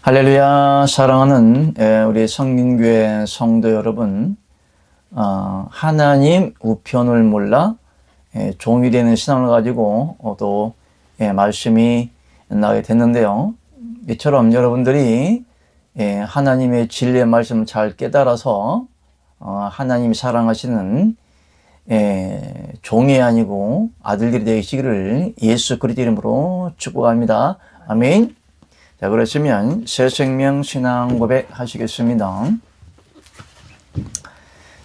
할렐루야. 사랑하는 우리 성민교회 성도 여러분, 하나님 우편을 몰라 종이 되는 신앙을 가지고 또 말씀이 나게 됐는데요. 이처럼 여러분들이 하나님의 진리의 말씀을 잘 깨달아서 하나님이 사랑하시는 종이 아니고 아들들이 되시기를 예수 그리스도 이름으로 축복합니다. 아멘. 자, 그러시면 새생명 신앙 고백 하시겠습니다.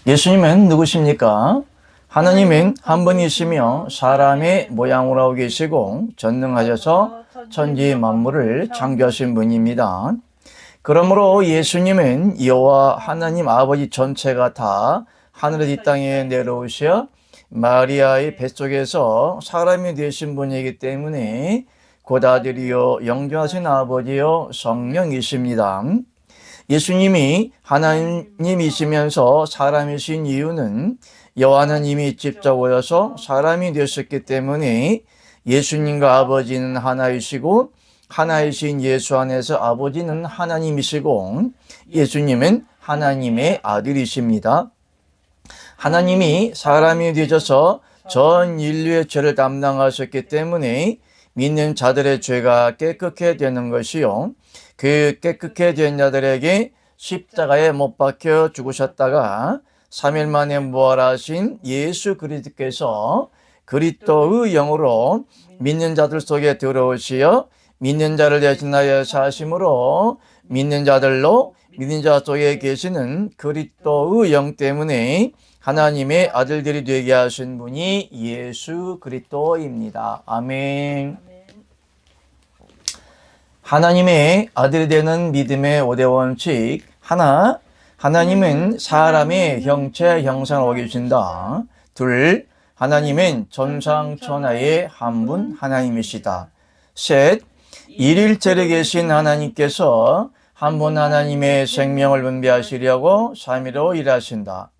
예수님은 누구십니까? 하나님은 한 분이시며 사람의 모양으로 하고 계시고 전능하셔서 천지 만물을 창조하신 분입니다. 그러므로 예수님은 여호와 하나님 아버지 전체가 다 하늘의 이 땅에 내려오셔 마리아의 뱃속에서 사람이 되신 분이기 때문에 곧 아들이요 영존하신 아버지요 성령이십니다. 예수님이 하나님이시면서 사람이신 이유는 여호와는 이미 직접 오셔서 사람이 되셨기 때문에 예수님과 아버지는 하나이시고 하나이신 예수 안에서 아버지는 하나님이시고 예수님은 하나님의 아들이십니다. 하나님이 사람이 되셔서 전 인류의 죄를 담당하셨기 때문에 믿는 자들의 죄가 깨끗게 되는 것이요, 그 깨끗게 된 자들에게 십자가에 못 박혀 죽으셨다가 3일 만에 부활하신 예수 그리스도께서 그리스도의 영으로 믿는 자들 속에 들어오시어 믿는 자를 대신하여 사심으로 믿는 자들로 믿는 자 속에 계시는 그리스도의 영 때문에 하나님의 아들들이 되게 하신 분이 예수 그리스도입니다. 아멘. 하나님의 아들이 되는 믿음의 5대 원칙. 하나, 하나님은 사람의 형체 형상을 하고 계신다. 둘, 하나님은 전상천하의 한 분 하나님이시다. 셋, 일일체에 계신 하나님께서 한 분 하나님의 생명을 분배하시려고 3위로 일하신다.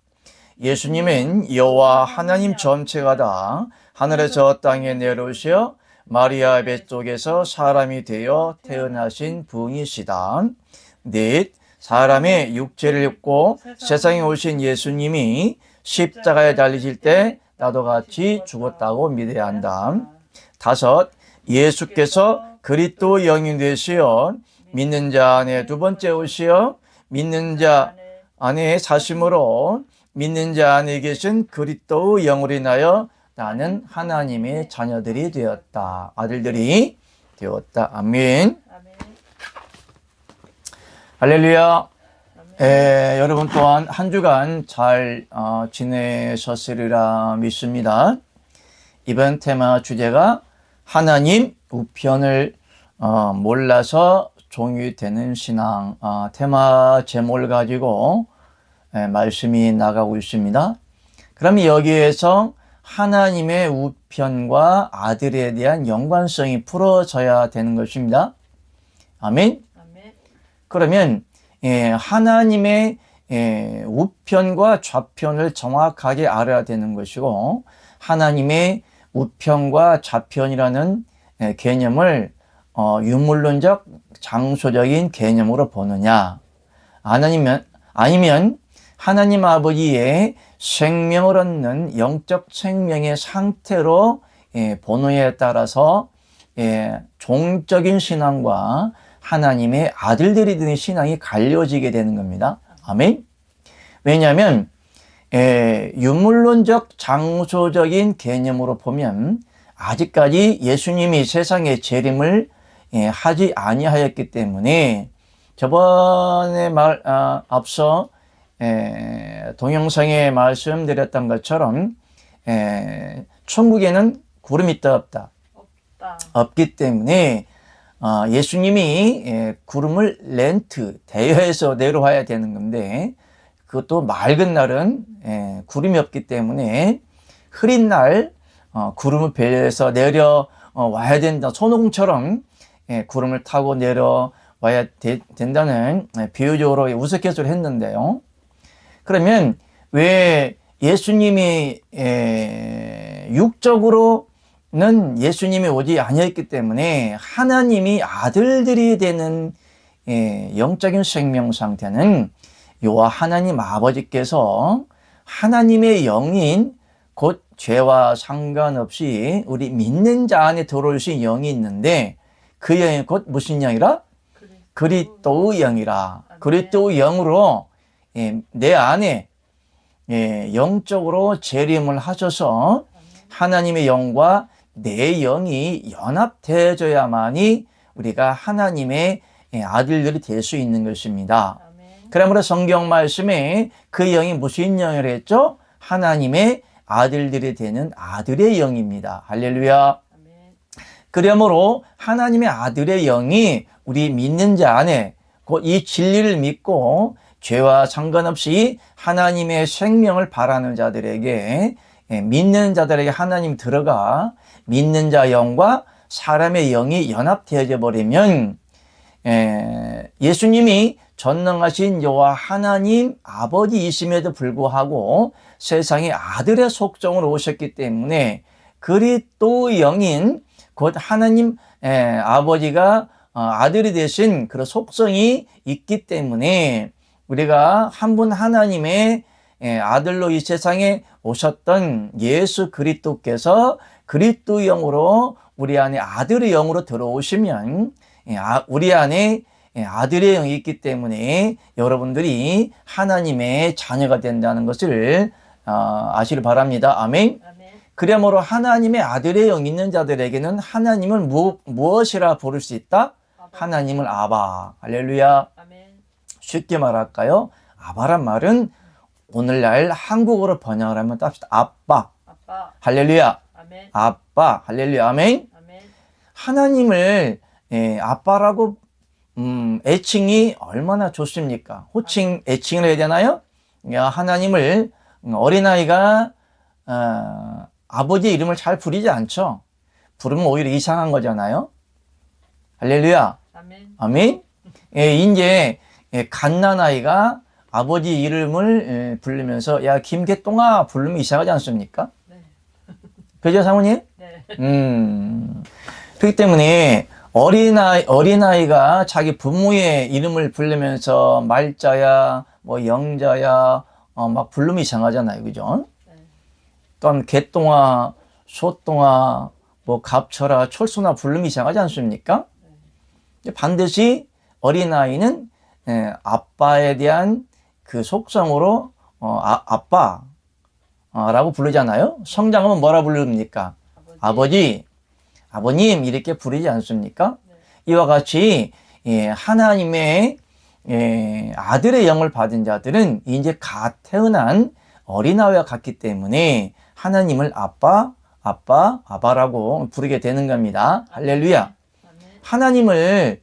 예수님은 여호와 하나님 전체가 다 하늘에서 땅에 내려오셔 마리아 뱃속에서 사람이 되어 태어나신 분이시다. 넷, 사람의 육체를 입고 세상에 오신 예수님이 십자가에 달리실 때 나도 같이 죽었다고 믿어야 한다. 다섯, 예수께서 그리스도 영이 되시어 믿는 자 안에 두 번째 오시어 믿는 자 안에 사심으로 믿는 자 안에 계신 그리스도의 영으로 인하여 나는 하나님의 자녀들이 되었다. 아들들이 되었다. 아멘. 할렐루야. 여러분 또한 한 주간 잘 지내셨으리라 믿습니다. 이번 테마 주제가 하나님 우편을 몰라서 종이 되는 신앙, 테마 제목을 가지고 말씀이 나가고 있습니다. 그럼 여기에서 하나님의 우편과 아들에 대한 연관성이 풀어져야 되는 것입니다. 아멘. 그러면 하나님의 우편과 좌편을 정확하게 알아야 되는 것이고, 하나님의 우편과 좌편이라는 개념을 유물론적 장소적인 개념으로 보느냐, 아니면 하나님 아버지의 생명을 얻는 영적 생명의 상태로 보느냐에 따라서 종적인 신앙과 하나님의 아들들이 되는 신앙이 갈려지게 되는 겁니다. 아멘. 왜냐하면 유물론적 장소적인 개념으로 보면 아직까지 예수님이 세상에 재림을 하지 아니하였기 때문에 저번에 앞서 동영상에 말씀드렸던 것처럼 천국에는 구름이 있다 없다? 없기 때문에 예수님이 구름을 대여해서 내려와야 되는 건데, 그것도 맑은 날은 구름이 없기 때문에 흐린 날 구름을 배려해서 내려와야 된다. 손오공처럼 구름을 타고 내려와야 된다는 비유적으로 우스갯소리를 했는데요. 그러면 왜 예수님이 육적으로는 예수님이 오지 아니었기 때문에 하나님이 아들들이 되는 영적인 생명 상태는 요와 하나님 아버지께서 하나님의 영인 곧 죄와 상관없이 우리 믿는 자 안에 들어오신 영이 있는데 그 영이 곧 무슨 영이라? 그리스도의 영이라. 그리스도의 영으로 내 안에 영적으로 재림을 하셔서 하나님의 영과 내 영이 연합되어져야만이 우리가 하나님의 아들들이 될 수 있는 것입니다. 그러므로 성경 말씀에 그 영이 무슨 영이라 했죠? 하나님의 아들들이 되는 아들의 영입니다. 할렐루야. 그러므로 하나님의 아들의 영이 우리 믿는 자 안에 곧 이 진리를 믿고 죄와 상관없이 하나님의 생명을 바라는 자들에게 믿는 자들에게 하나님 들어가 믿는 자 영과 사람의 영이 연합되어져 버리면 예수님이 전능하신 여호와 하나님 아버지이심에도 불구하고 세상에 아들의 속성으로 오셨기 때문에 그리스도의 영인 곧 하나님 아버지가 아들이 되신 그런 속성이 있기 때문에 우리가 한 분 하나님의 아들로 이 세상에 오셨던 예수 그리스도께서 그리스도의 영으로 우리 안에 아들의 영으로 들어오시면 우리 안에 아들의 영이 있기 때문에 여러분들이 하나님의 자녀가 된다는 것을 아시길 바랍니다. 아멘. 그러므로 하나님의 아들의 영 있는 자들에게는 하나님을 무엇이라 부를 수 있다? 하나님을 아바. 할렐루야. 쉽게 말할까요? 아바란 말은 오늘날 한국어로 번역을 하면 합시다. 아빠. 할렐루야. 아빠. 할렐루야. 아멘. 하나님을 아빠라고 애칭이 얼마나 좋습니까? 호칭, 애칭을 해야 되나요? 하나님을 어린아이가 아버지의 이름을 잘 부르지 않죠. 부르면 오히려 이상한 거잖아요. 할렐루야. 아멘. 이제 갓난아이가 아버지 이름을 부르면서 야 김개똥아 부르면 이상하지 않습니까? 그죠 사모님? 그렇기 때문에 어린아이가 자기 부모의 이름을 부르면서 말자야, 뭐 영자야, 막 부르면 이상하잖아요. 그죠? 또한 개똥아, 소똥아, 뭐 갑철아, 철수나 부르면 이상하지 않습니까? 반드시 어린아이는 아빠에 대한 그 속성으로 아빠라고 부르잖아요. 성장하면 뭐라 부릅니까? 아버지, 아버님 이렇게 부르지 않습니까? 이와 같이 하나님의 아들의 영을 받은 자들은 이제 갓 태어난 어린아이와 같기 때문에 하나님을 아바라고 부르게 되는 겁니다. 할렐루야. 하나님을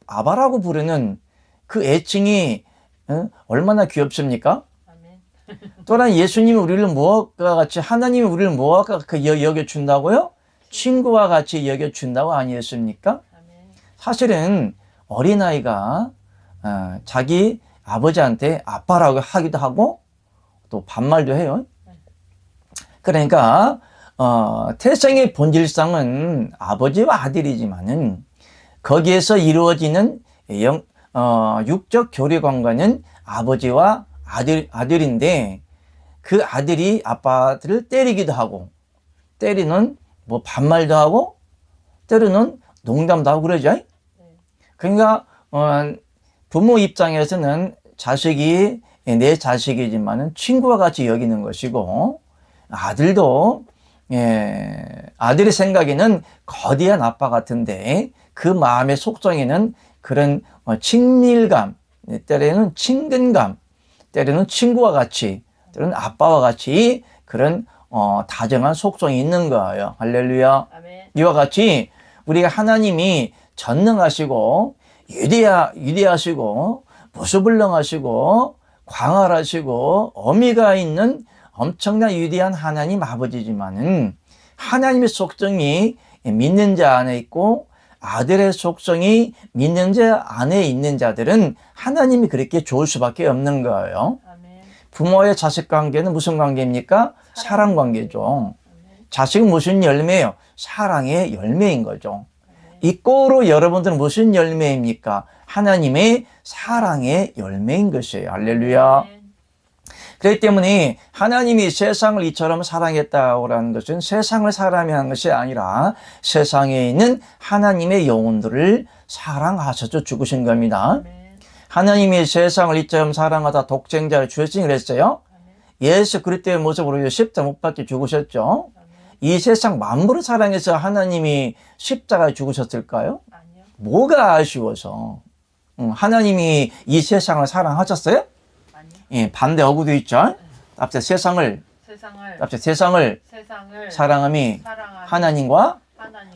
아바라고 부르는 그 애칭이 얼마나 귀엽습니까? 또한 예수님이 우리를 무엇과 같이 하나님이 우리를 무엇과 같이 여겨준다고요? 친구와 같이 여겨준다고 아니었습니까? 사실은 어린아이가 자기 아버지한테 아빠라고 하기도 하고 또 반말도 해요. 그러니까 태생의 본질상은 아버지와 아들이지만은 거기에서 이루어지는 육적 교류관계는 아버지와 아들인데 그 아들이 아빠들을 때리기도 하고 때리는 뭐 반말도 하고 때로는 농담도 하고 그러죠. 그러니까 부모 입장에서는 자식이 내 자식이지만은 친구와 같이 여기는 것이고 아들도 아들의 생각에는 거대한 아빠 같은데 그 마음의 속성에는 그런 친밀감, 때로는 친근감, 때로는 친구와 같이, 때로는 아빠와 같이 그런 다정한 속성이 있는 거예요. 할렐루야. 아멘. 이와 같이 우리가 하나님이 전능하시고 위대하시고 무소불능하시고 광활하시고 어미가 있는 엄청난 위대한 하나님 아버지지만은 하나님의 속성이 믿는 자 안에 있고 아들의 속성이 믿는 자 안에 있는 자들은 하나님이 그렇게 좋을 수밖에 없는 거예요. 아멘. 부모의 자식 관계는 무슨 관계입니까? 사랑 관계죠. 아멘. 자식은 무슨 열매예요? 사랑의 열매인 거죠. 아멘. 이 꼴로 여러분들은 무슨 열매입니까? 하나님의 사랑의 열매인 것이에요. 할렐루야. 그렇기 때문에 하나님이 세상을 이처럼 사랑했다고 하는 것은 세상을 사랑한 것이 아니라 세상에 있는 하나님의 영혼들을 사랑하셔서 죽으신 겁니다. 하나님이 세상을 이처럼 사랑하다 독생자를 주셨으니 그랬어요. 예수 그리스도의 모습으로 십자가 못 박혀 죽으셨죠. 이 세상 만물을 사랑해서 하나님이 십자가에 죽으셨을까요? 아니요. 뭐가 아쉬워서? 하나님이 이 세상을 사랑하셨어요? 아니요. 예, 반대 어구도 있죠. 앞서 세상을 사랑함이 하나님과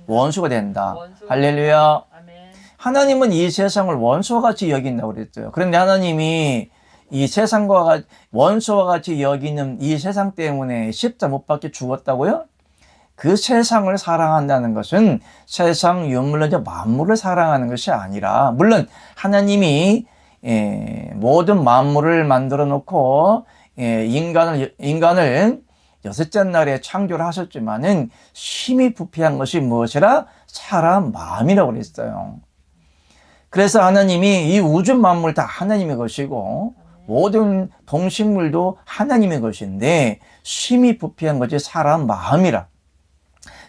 원수가 된다. 할렐루야. 아멘. 하나님은 이 세상을 원수와 같이 여긴다고 그랬어요. 그런데 하나님이 이 세상과 원수와 같이 여기는 이 세상 때문에 십자가 못 박혀 죽었다고요? 그 세상을 사랑한다는 것은 세상 유물론적 만물을 사랑하는 것이 아니라, 물론 하나님이 모든 만물을 만들어 놓고 인간을 여섯째 날에 창조를 하셨지만은 심히 부패한 것이 무엇이라? 사람 마음이라고 그랬어요. 그래서 하나님이 이 우주 만물 다 하나님의 것이고 모든 동식물도 하나님의 것인데 심히 부패한 것이 사람 마음이라.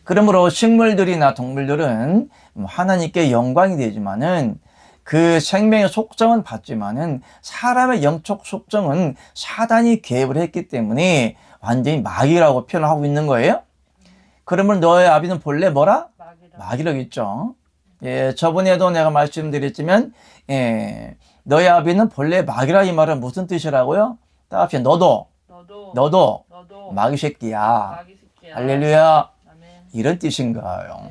그러므로 식물들이나 동물들은 하나님께 영광이 되지만은 그 생명의 속성은 받지만은 사람의 영적 속성은 사단이 개입을 했기 때문에 완전히 마귀라고 표현을 하고 있는 거예요. 그러면 너의 아비는 본래 뭐라? 마귀라고 했죠. 예, 저번에도 내가 말씀드렸지만, 너의 아비는 본래 마귀라 이 말은 무슨 뜻이라고요? 따라합시다. 너도 마귀 새끼야. 할렐루야. 아멘. 이런 뜻인가요?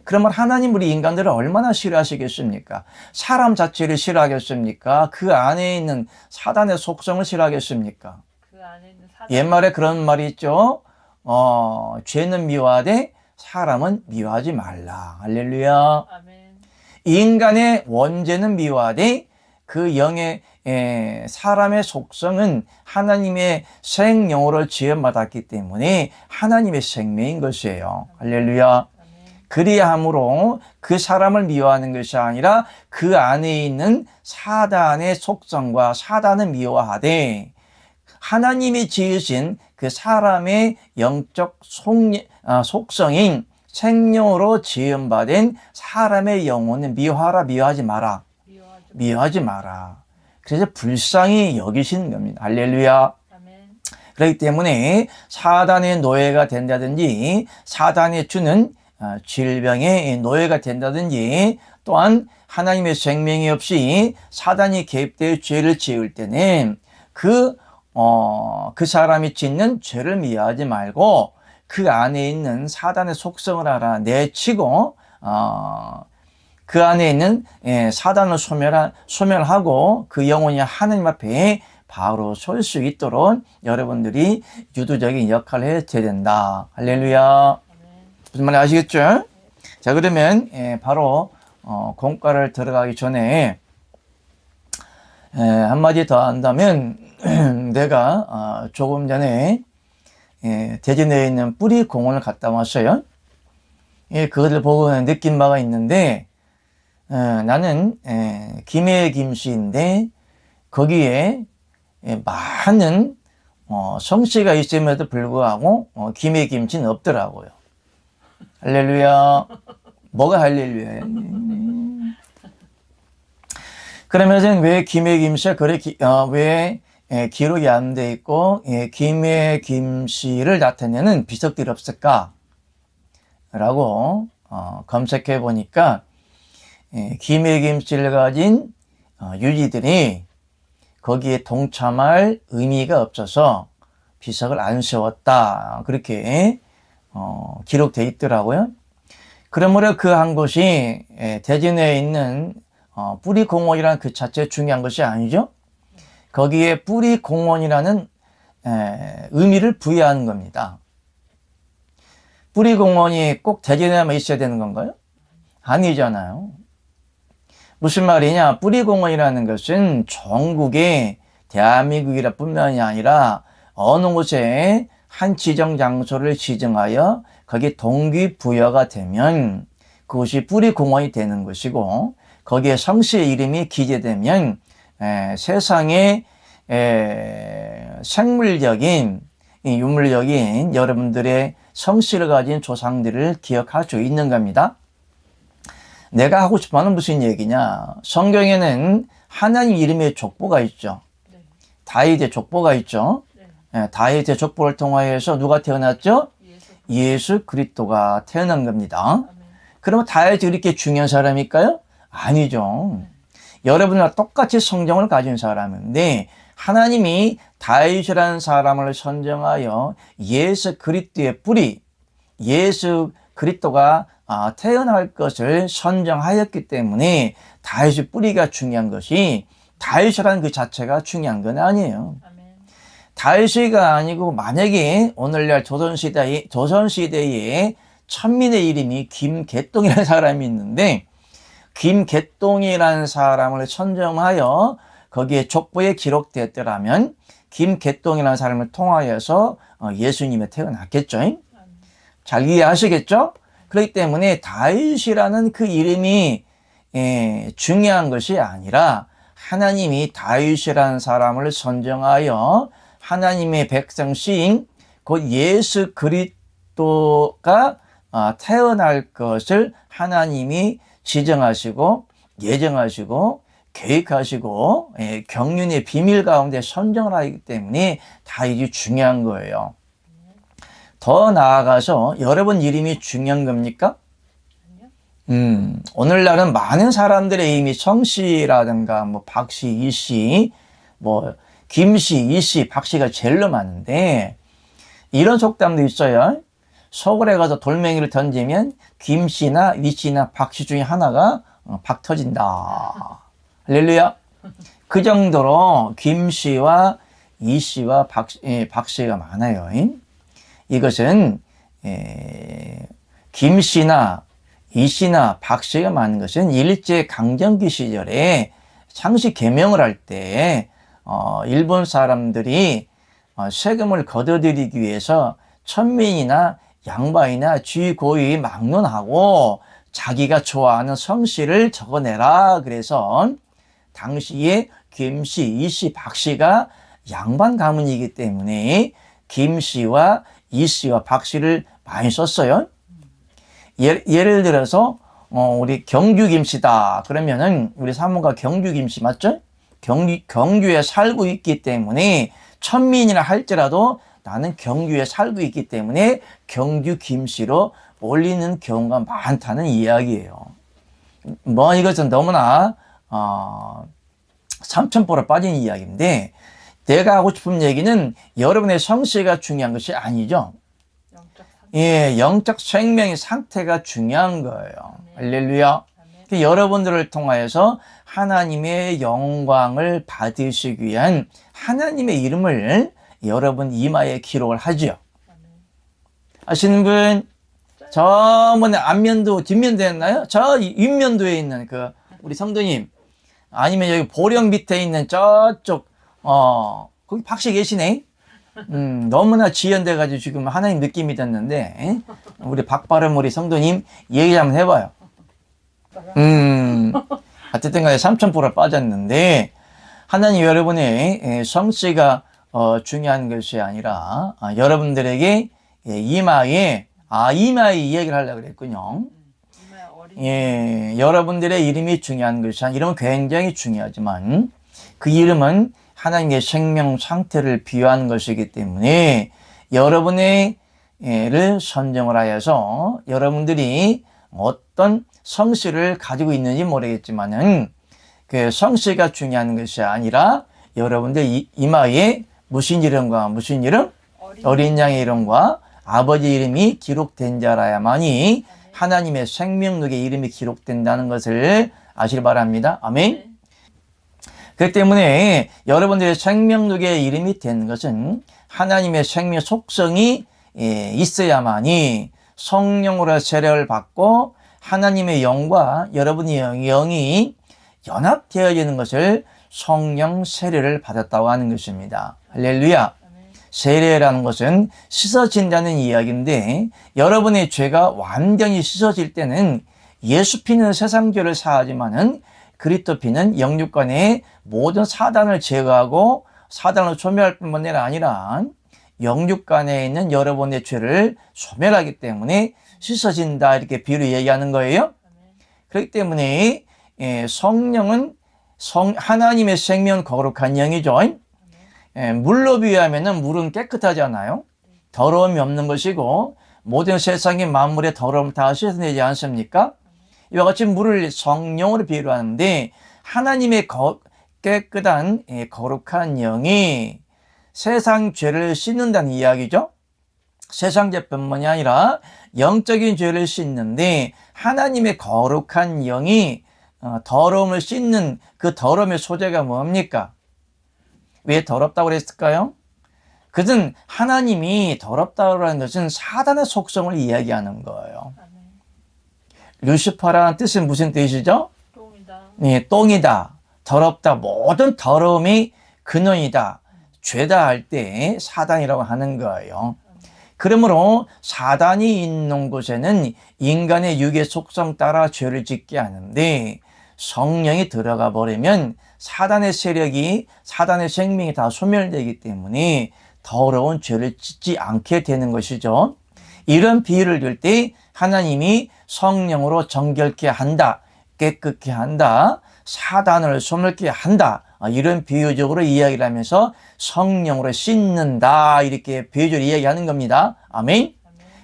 그러면 하나님 우리 인간들을 얼마나 싫어하시겠습니까? 사람 자체를 싫어하겠습니까? 그 안에 있는 사단의 속성을 싫어하겠습니까? 그 안에 있는 사단. 옛말에 그런 말이 있죠. 죄는 미워하되 사람은 미워하지 말라. 할렐루야. 아멘. 인간의 원죄는 미워하되 그 영의 사람의 속성은 하나님의 생명으로 지음받았기 때문에 하나님의 생명인 것이에요. 할렐루야. 그리함으로 그 사람을 미워하는 것이 아니라 그 안에 있는 사단의 속성과 사단을 미워하되 하나님이 지으신 그 사람의 영적 속성인 생명으로 지음받은 사람의 영혼은 미워하지 마라. 미워하지 마라. 그래서 불쌍히 여기시는 겁니다. 할렐루야. 아멘. 그렇기 때문에 사단의 노예가 된다든지 사단이 주는 질병의 노예가 된다든지 또한 하나님의 생명이 없이 사단이 개입되어 죄를 지을 때는 그 사람이 짓는 죄를 미워하지 말고 그 안에 있는 사단의 속성을 알아내치고 그 안에 있는 사단을 소멸하고 그 영혼이 하나님 앞에 바로 설 수 있도록 여러분들이 유도적인 역할을 해야 된다. 할렐루야. 무슨 말인지 아시겠죠? 자, 그러면 바로 공과를 들어가기 전에 한마디 더 한다면 내가 조금 전에 대전에 있는 뿌리 공원을 갔다 왔어요. 그것을 보고 느낀 바가 있는데 나는 김해 김씨인데 거기에 많은 성씨가 있음에도 불구하고 김해 김씨는 없더라고요. 할렐루야. 뭐가 할렐루야예요? 그러면 왜 김해 김씨가 왜 기록이 안 돼 있고 김해 김씨를 나타내는 비석들이 없을까? 라고 검색해 보니까 김해 김씨를 가진 유지들이 거기에 동참할 의미가 없어서 비석을 안 세웠다. 그렇게 기록되어 있더라고요. 그러므로 그 한 곳이 대전에 있는 뿌리공원이라는 그 자체 중요한 것이 아니죠. 거기에 뿌리공원이라는 의미를 부여하는 겁니다. 뿌리공원이 꼭 대전에만 있어야 되는 건가요? 아니잖아요. 무슨 말이냐? 뿌리공원이라는 것은 전국에 대한민국이라 뿐만이 아니라 어느 곳에 한 지정 장소를 지정하여 거기 동기부여가 되면 그것이 뿌리 공원이 되는 것이고 거기에 성씨의 이름이 기재되면 세상의 생물적인 유물적인 여러분들의 성씨를 가진 조상들을 기억할 수 있는 겁니다. 내가 하고 싶어 하는 무슨 얘기냐. 성경에는 하나님 이름의 족보가 있죠. 네. 다윗의 족보가 있죠. 네. 다윗의 족보를 통하여서 누가 태어났죠? 예수 그리스도가 태어난 겁니다. 아멘. 그러면 다윗이 이렇게 중요한 사람일까요? 아니죠. 여러분과 똑같이 성정을 가진 사람인데 하나님이 다윗이라는 사람을 선정하여 예수 그리스도의 뿌리, 예수 그리스도가 태어날 것을 선정하였기 때문에 다윗의 뿌리가 중요한 것이 다윗이라는 그 자체가 중요한 건 아니에요. 아멘. 다윗이가 아니고 만약에 오늘날 조선시대에 천민의 이름이 김개똥이라는 사람이 있는데 김개똥이라는 사람을 선정하여 거기에 족보에 기록되었더라면 김개똥이라는 사람을 통하여서 예수님이 태어났겠죠. 잘 이해하시겠죠? 그렇기 때문에 다윗이라는 그 이름이 중요한 것이 아니라 하나님이 다윗이라는 사람을 선정하여 하나님의 백성신 곧 예수 그리스도가 태어날 것을 하나님이 지정하시고 예정하시고 계획하시고 경륜의 비밀 가운데 선정을 하기 때문에 다윗이 중요한 거예요. 더 나아가서 여러분 이름이 중요한 겁니까? 오늘날은 많은 사람들의 이름이 성씨라든가 뭐 박씨, 이씨, 뭐 김씨, 이씨, 박씨가 제일로 많은데 이런 속담도 있어요. 서울에 가서 돌멩이를 던지면 김씨나 이씨나 박씨 중에 하나가 박 터진다. 할렐루야. 그 정도로 김씨와 이씨와 박씨가 많아요. 이것은 김씨나 이씨나 박씨가 많은 것은 일제강점기 시절에 상시 개명을 할 때 일본 사람들이 세금을 걷어들이기 위해서 천민이나 양반이나 쥐고이 막론하고 자기가 좋아하는 성씨를 적어내라. 그래서 당시에 김씨, 이씨, 박씨가 양반 가문이기 때문에 김씨와 이씨와 박씨를 많이 썼어요. 예를 들어서 우리 경주 김씨다 그러면은 우리 사모가 경주 김씨 맞죠? 경주에 살고 있기 때문에 천민이라 할지라도 나는 경주에 살고 있기 때문에 경주 김씨로 올리는 경우가 많다는 이야기예요. 뭐 이것은 너무나 삼천포로 빠진 이야기인데 내가 하고 싶은 얘기는 여러분의 성씨가 중요한 것이 아니죠. 영적 생명의 상태가 중요한 거예요. 할렐루야. 여러분들을 통하여서 하나님의 영광을 받으시기 위한 하나님의 이름을 여러분 이마에 기록을 하죠. 아시는 분? 저번에 앞면도 뒷면도 했나요? 저 윗면도에 있는 그 우리 성도님 아니면 여기 보령 밑에 있는 저쪽 거기 박씨 계시네. 너무나 지연돼가지고 지금 하나님 느낌이 됐는데 우리 박바름 우리 성도님 얘기 한번 해봐요. 어쨌든 간에 삼천포로 빠졌는데 하나님 여러분의 성씨가 중요한 것이 아니라 여러분들에게 이마에 이야기를 하려고 그랬군요. 여러분들의 이름이 중요한 것이 아니라 이름은 굉장히 중요하지만 그 이름은 하나님의 생명 상태를 비유하는 것이기 때문에 여러분의 를 선정을 하여서 여러분들이 어떤 성씨를 가지고 있는지 모르겠지만은 그 성씨가 중요한 것이 아니라 여러분들 이마에 무슨 이름과 무슨 이름? 어린 양의 이름과 아버지 이름이 기록된 자라야만이 하나님의 생명록의 이름이 기록된다는 것을 아시기 바랍니다. 아멘. 그렇기 때문에 여러분들의 생명록의 이름이 된 것은 하나님의 생명 속성이 있어야만이 성령으로 세례를 받고 하나님의 영과 여러분의 영이 연합되어지는 것을 성령 세례를 받았다고 하는 것입니다. 할렐루야. 세례라는 것은 씻어진다는 이야기인데 여러분의 죄가 완전히 씻어질 때는 예수 피는 세상 죄를 사하지만은 그리스도 피는 영육간의 모든 사단을 제거하고 사단을 소멸할 뿐만 아니라 영육간에 있는 여러분의 죄를 소멸하기 때문에 씻어진다, 이렇게 비유를 얘기하는 거예요. 그렇기 때문에 성령은 하나님의 생명 거룩한 영이죠. 물로 비유하면 물은 깨끗하잖아요. 더러움이 없는 것이고 모든 세상의 만물의 더러움 다 씻어내지 않습니까? 이와 같이 물을 성령으로 비유를 하는데 하나님의 깨끗한 거룩한 영이 세상 죄를 씻는다는 이야기죠. 세상 죄뿐만이 아니라 영적인 죄를 씻는데 하나님의 거룩한 영이 더러움을 씻는 그 더러움의 소재가 뭡니까? 왜 더럽다고 그랬을까요? 그것은 하나님이 더럽다고 하는 것은 사단의 속성을 이야기하는 거예요. 루시퍼라는 뜻은 무슨 뜻이죠? 똥이다. 네, 똥이다, 더럽다, 모든 더러움이 근원이다, 죄다 할 때 사단이라고 하는 거예요. 그러므로 사단이 있는 곳에는 인간의 육의 속성 따라 죄를 짓게 하는데 성령이 들어가 버리면 사단의 세력이, 사단의 생명이 다 소멸되기 때문에 더러운 죄를 짓지 않게 되는 것이죠. 이런 비유를 들 때 하나님이 성령으로 정결케 한다, 깨끗게 한다, 사단을 소멸케 한다, 이런 비유적으로 이야기를 하면서 성령으로 씻는다, 이렇게 비유적으로 이야기하는 겁니다. 아멘.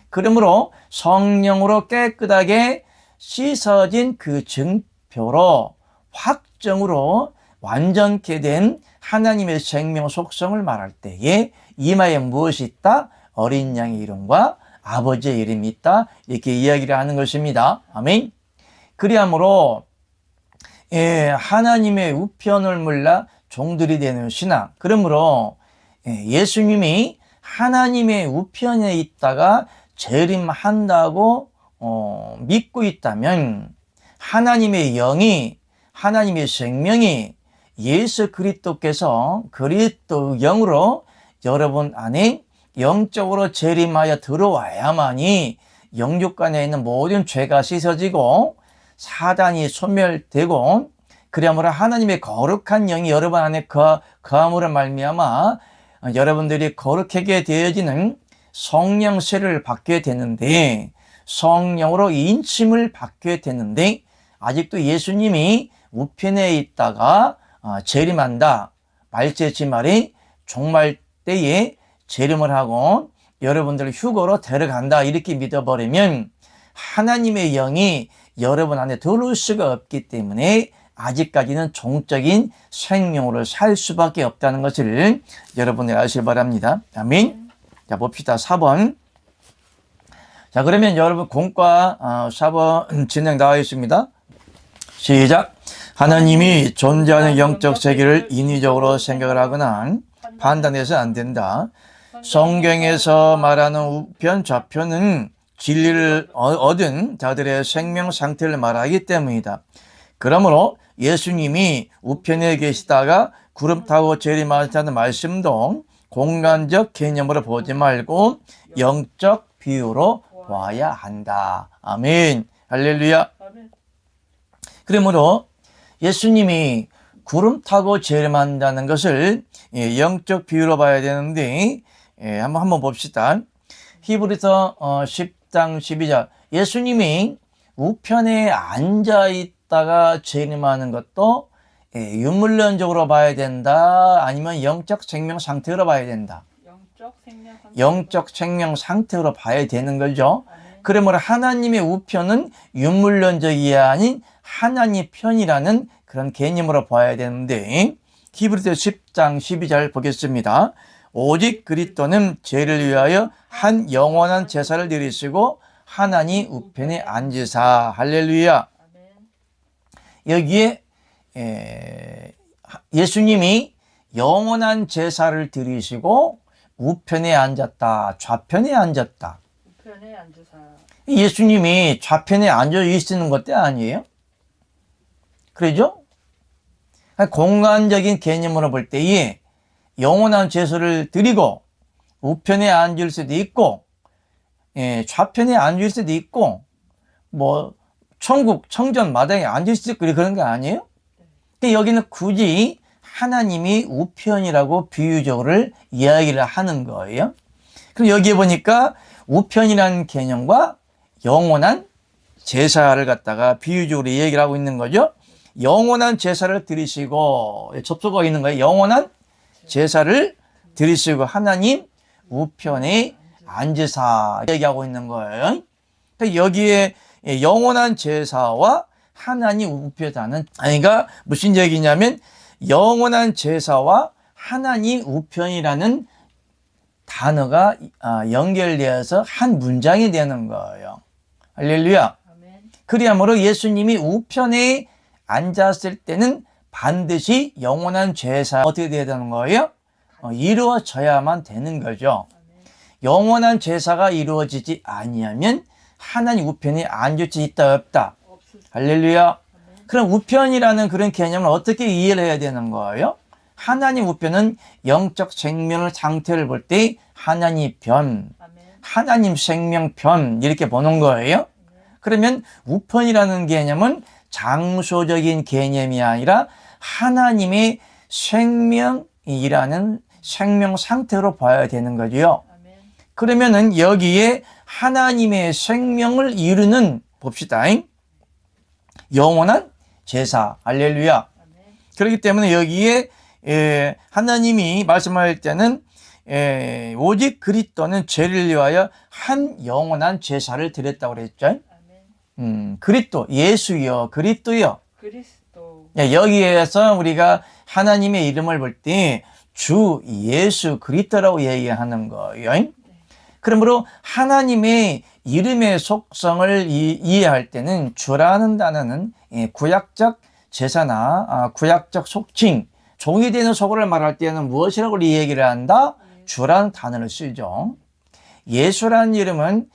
그러므로 성령으로 깨끗하게 씻어진 그 증표로 확정으로 완전케 된 하나님의 생명 속성을 말할 때에 이마에 무엇이 있다? 어린 양의 이름과 아버지의 이름이 있다, 이렇게 이야기를 하는 것입니다. 아멘. 그리하므로 하나님의 우편을 몰라 종들이 되는 신앙, 그러므로 예수님이 하나님의 우편에 있다가 재림한다고 믿고 있다면 하나님의 영이, 하나님의 생명이 예수 그리스도께서 그리스도 영으로 여러분 안에 영적으로 재림하여 들어와야만이 영육간에 있는 모든 죄가 씻어지고 사단이 소멸되고, 그러므로 하나님의 거룩한 영이 여러분 안에 거함으로 말미암아 여러분들이 거룩하게 되어지는 성령세를 받게 되는데, 성령으로 인침을 받게 되는데, 아직도 예수님이 우편에 있다가 재림한다, 말세지말이 종말 때에 재림을 하고 여러분들을 휴거로 데려간다, 이렇게 믿어버리면 하나님의 영이 여러분 안에 들어올 수가 없기 때문에 아직까지는 종적인 생명으로 살 수밖에 없다는 것을 여러분들 아시기 바랍니다. 아멘. 자, 봅시다. 4번. 자, 그러면 여러분 공과 4번 진행 나와 있습니다. 시작. 하나님이 존재하는 영적 세계를 인위적으로 생각을 하거나 판단해서 안 된다. 성경에서 말하는 우편, 좌편은 진리를 얻은 자들의 생명 상태를 말하기 때문이다. 그러므로 예수님이 우편에 계시다가 구름 타고 재림하셨다는 말씀도 공간적 개념으로 보지 말고 영적 비유로 봐야 한다. 아멘. 할렐루야. 그러므로 예수님이 구름 타고 재림한다는 것을 영적 비유로 봐야 되는데, 한번 봅시다. 히브리서 10장 12절. 예수님이 우편에 앉아 있다가 재림하는 것도 유물론적으로 봐야 된다, 아니면 영적 생명 상태로 봐야 된다? 영적 생명 상태로 봐야 되는 거죠. 그러므로 하나님의 우편은 유물론적이 아닌 하나님 편이라는 그런 개념으로 봐야 되는데, 히브리서 10장 12절 보겠습니다. 오직 그리스도는 죄를 위하여 한 영원한 제사를 드리시고 하나님 우편에 앉으사. 할렐루야. 여기에 예수님이 영원한 제사를 드리시고 우편에 앉았다, 좌편에 앉았다. 우편에 앉으사. 예수님이 좌편에 앉아 있는 것도 아니에요? 그러죠? 공간적인 개념으로 볼 때에 영원한 제사를 드리고 우편에 앉을 수도 있고, 좌편에 앉을 수도 있고, 천국, 청전 마당에 앉아있을 그런 거 아니에요? 근데 여기는 굳이 하나님이 우편이라고 비유적으로 이야기를 하는 거예요. 그럼 여기에 보니까 우편이라는 개념과 영원한 제사를 갖다가 비유적으로 얘기를 하고 있는 거죠. 영원한 제사를 드리시고, 접속어가 있는 거예요. 영원한 제사를 드리시고 하나님 우편에 앉으사 얘기하고 있는 거예요. 여기에 영원한 제사와 하나님 우편하는, 그러니까 무슨 얘기냐면 영원한 제사와 하나님 우편이라는 단어가 연결되어서 한 문장이 되는 거예요. 할렐루야. 그리하므로 예수님이 우편에 앉았을 때는 반드시 영원한 제사 어떻게 돼야 되는 거예요? 이루어져야만 되는 거죠. 영원한 제사가 이루어지지 아니하면 하나님 우편에 앉을 수 있다 없다? 할렐루야. 그럼 우편이라는 그런 개념을 어떻게 이해를 해야 되는 거예요? 하나님 우편은 영적 생명의 상태를 볼 때 하나님 편, 하나님 생명 편 이렇게 보는 거예요. 그러면 우편이라는 개념은 장소적인 개념이 아니라 하나님의 생명이라는 생명 상태로 봐야 되는 거죠. 그러면은 여기에 하나님의 생명을 이루는 봅시다. 영원한 제사. 할렐루야. 그렇기 때문에 여기에 하나님이 말씀할 때는 오직 그리스도는 죄를 위하여 한 영원한 제사를 드렸다고 그랬죠. 그리스도, 예수여, 그리스도여. 그리스도. 여기에서 우리가 하나님의 이름을 볼 때 주 예수 그리스도라고 얘기하는 거예요. 그러므로 하나님의 이름의 속성을 이해할 때는 주라는 단어는 구약적 제사나 구약적 속칭, 종이 되는 속어를 말할 때는 무엇이라고 이 얘기를 한다? 주라는 단어를 쓰죠. 예수라는 이름은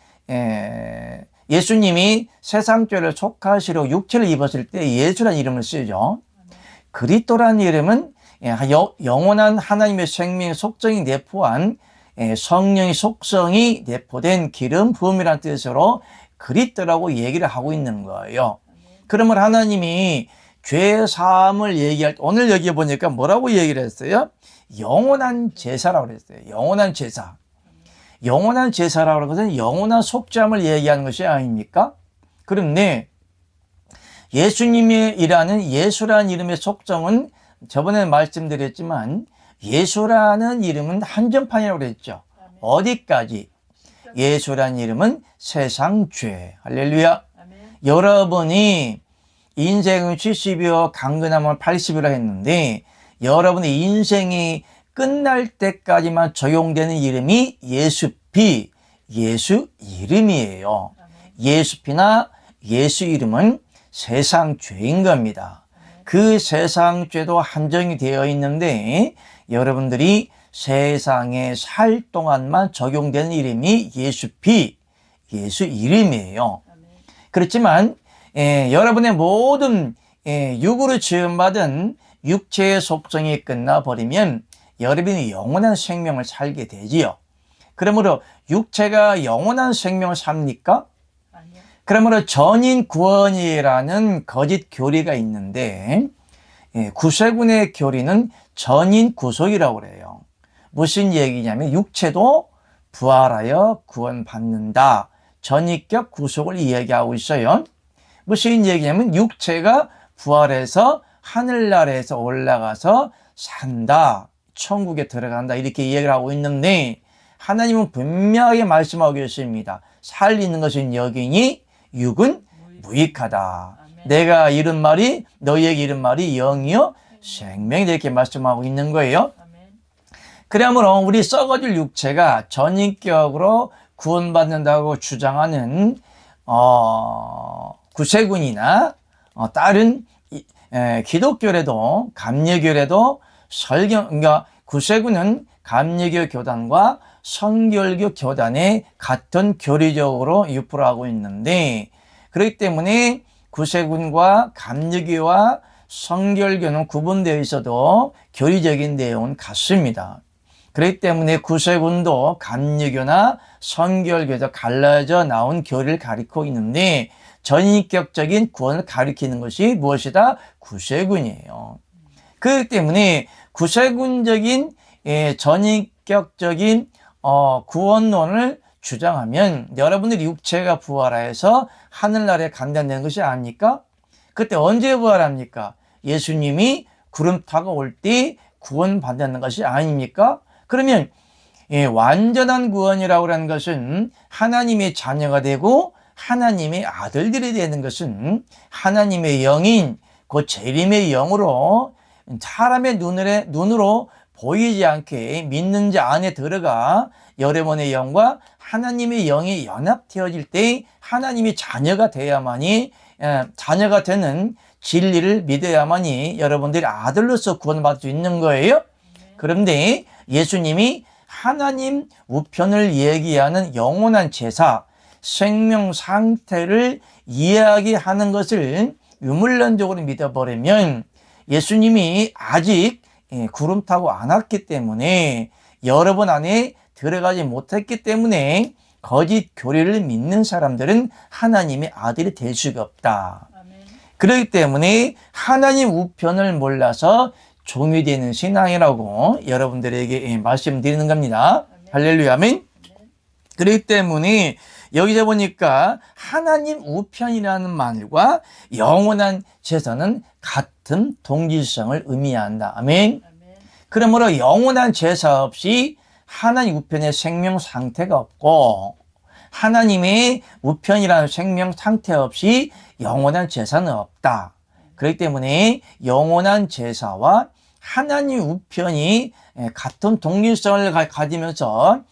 예수님이 세상죄를 속하시려 육체를 입었을 때 예수라는 이름을 쓰죠. 그리스도라는 이름은 영원한 하나님의 생명의 속성이 내포한 성령의 속성이 내포된 기름 부음이라는 뜻으로 그리스도라고 얘기를 하고 있는 거예요. 그러면 하나님이 죄 사함을 얘기할 때 오늘 여기 보니까 뭐라고 얘기를 했어요? 영원한 제사라고 그랬어요. 영원한 제사. 영원한 제사라고 하는 것은 영원한 속죄함을 얘기하는 것이 아닙니까? 그런데 예수님이라는 예수라는 이름의 속성은 저번에 말씀드렸지만 예수라는 이름은 한정판이라고 그랬죠. 어디까지? 예수라는 이름은 세상 죄. 할렐루야. 여러분이 인생은 70이요 강건하면 80이라 했는데 여러분의 인생이 끝날 때까지만 적용되는 이름이 예수피, 예수 이름이에요. 예수피나 예수 이름은 세상 죄인 겁니다. 그 세상 죄도 한정이 되어 있는데 여러분들이 세상에 살 동안만 적용되는 이름이 예수피, 예수 이름이에요. 그렇지만 여러분의 모든 육으로 지음받은 육체의 속성이 끝나버리면 여러분이 영원한 생명을 살게 되지요. 그러므로 육체가 영원한 생명을 삽니까? 아니요. 그러므로 전인 구원이라는 거짓 교리가 있는데 구세군의 교리는 전인 구속이라고 그래요. 무슨 얘기냐면 육체도 부활하여 구원받는다. 전인격 구속을 이야기하고 있어요. 무슨 얘기냐면 육체가 부활해서 하늘나라에서 올라가서 산다. 천국에 들어간다. 이렇게 이야기를 하고 있는데 하나님은 분명하게 말씀하고 계십니다. 살리는 것은 여기니 육은 무익하다. 내가 이른 말이 너희에게 이른 말이 영이요 생명이 이렇게 말씀하고 있는 거예요. 그러므로 우리 썩어질 육체가 전인격으로 구원받는다고 주장하는 구세군이나 다른 기독교래도 감리교래도 그러니까 구세군은 감리교 교단과 성결교 교단의 같은 교리적으로 유포하고 있는데 그렇기 때문에 구세군과 감리교와 성결교는 구분되어 있어도 교리적인 내용은 같습니다. 그렇기 때문에 구세군도 감리교나 성결교에서 갈라져 나온 교리를 가리키고 있는데 전인격적인 구원을 가리키는 것이 무엇이다? 구세군이에요. 그렇기 때문에 구세군적인 전인격적인 구원론을 주장하면 여러분들이 육체가 부활하여서 하늘나라에 간다는 것이 아닙니까? 그때 언제 부활합니까? 예수님이 구름 타고 올 때 구원받는 것이 아닙니까? 그러면 완전한 구원이라고 하는 것은 하나님의 자녀가 되고 하나님의 아들들이 되는 것은 하나님의 영인 그 재림의 영으로 사람의 눈으로 보이지 않게 믿는 자 안에 들어가 여러분의 영과 하나님의 영이 연합되어질 때 하나님의 자녀가 돼야만이 자녀가 되는 진리를 믿어야만이 여러분들이 아들로서 구원받을 수 있는 거예요. 그런데 예수님이 하나님 우편을 얘기하는 영원한 제사, 생명 상태를 이야기하는 것을 유물론적으로 믿어버리면 예수님이 아직 구름 타고 안 왔기 때문에 여러분 안에 들어가지 못했기 때문에 거짓 교리를 믿는 사람들은 하나님의 아들이 될 수가 없다. 그렇기 때문에 하나님 우편을 몰라서 종이 되는 신앙이라고 여러분들에게 말씀드리는 겁니다. 할렐루야, 아멘. 그렇기 때문에 여기서 보니까 하나님 우편이라는 말과 영원한 제사는 같은 동질성을 의미한다. 아멘. 그러므로 영원한 제사 없이 하나님 우편의 생명 상태가 없고 하나님의 우편이라는 생명 상태 없이 영원한 제사는 없다. 그렇기 때문에 영원한 제사와 하나님 우편이 같은 동질성을 가지면서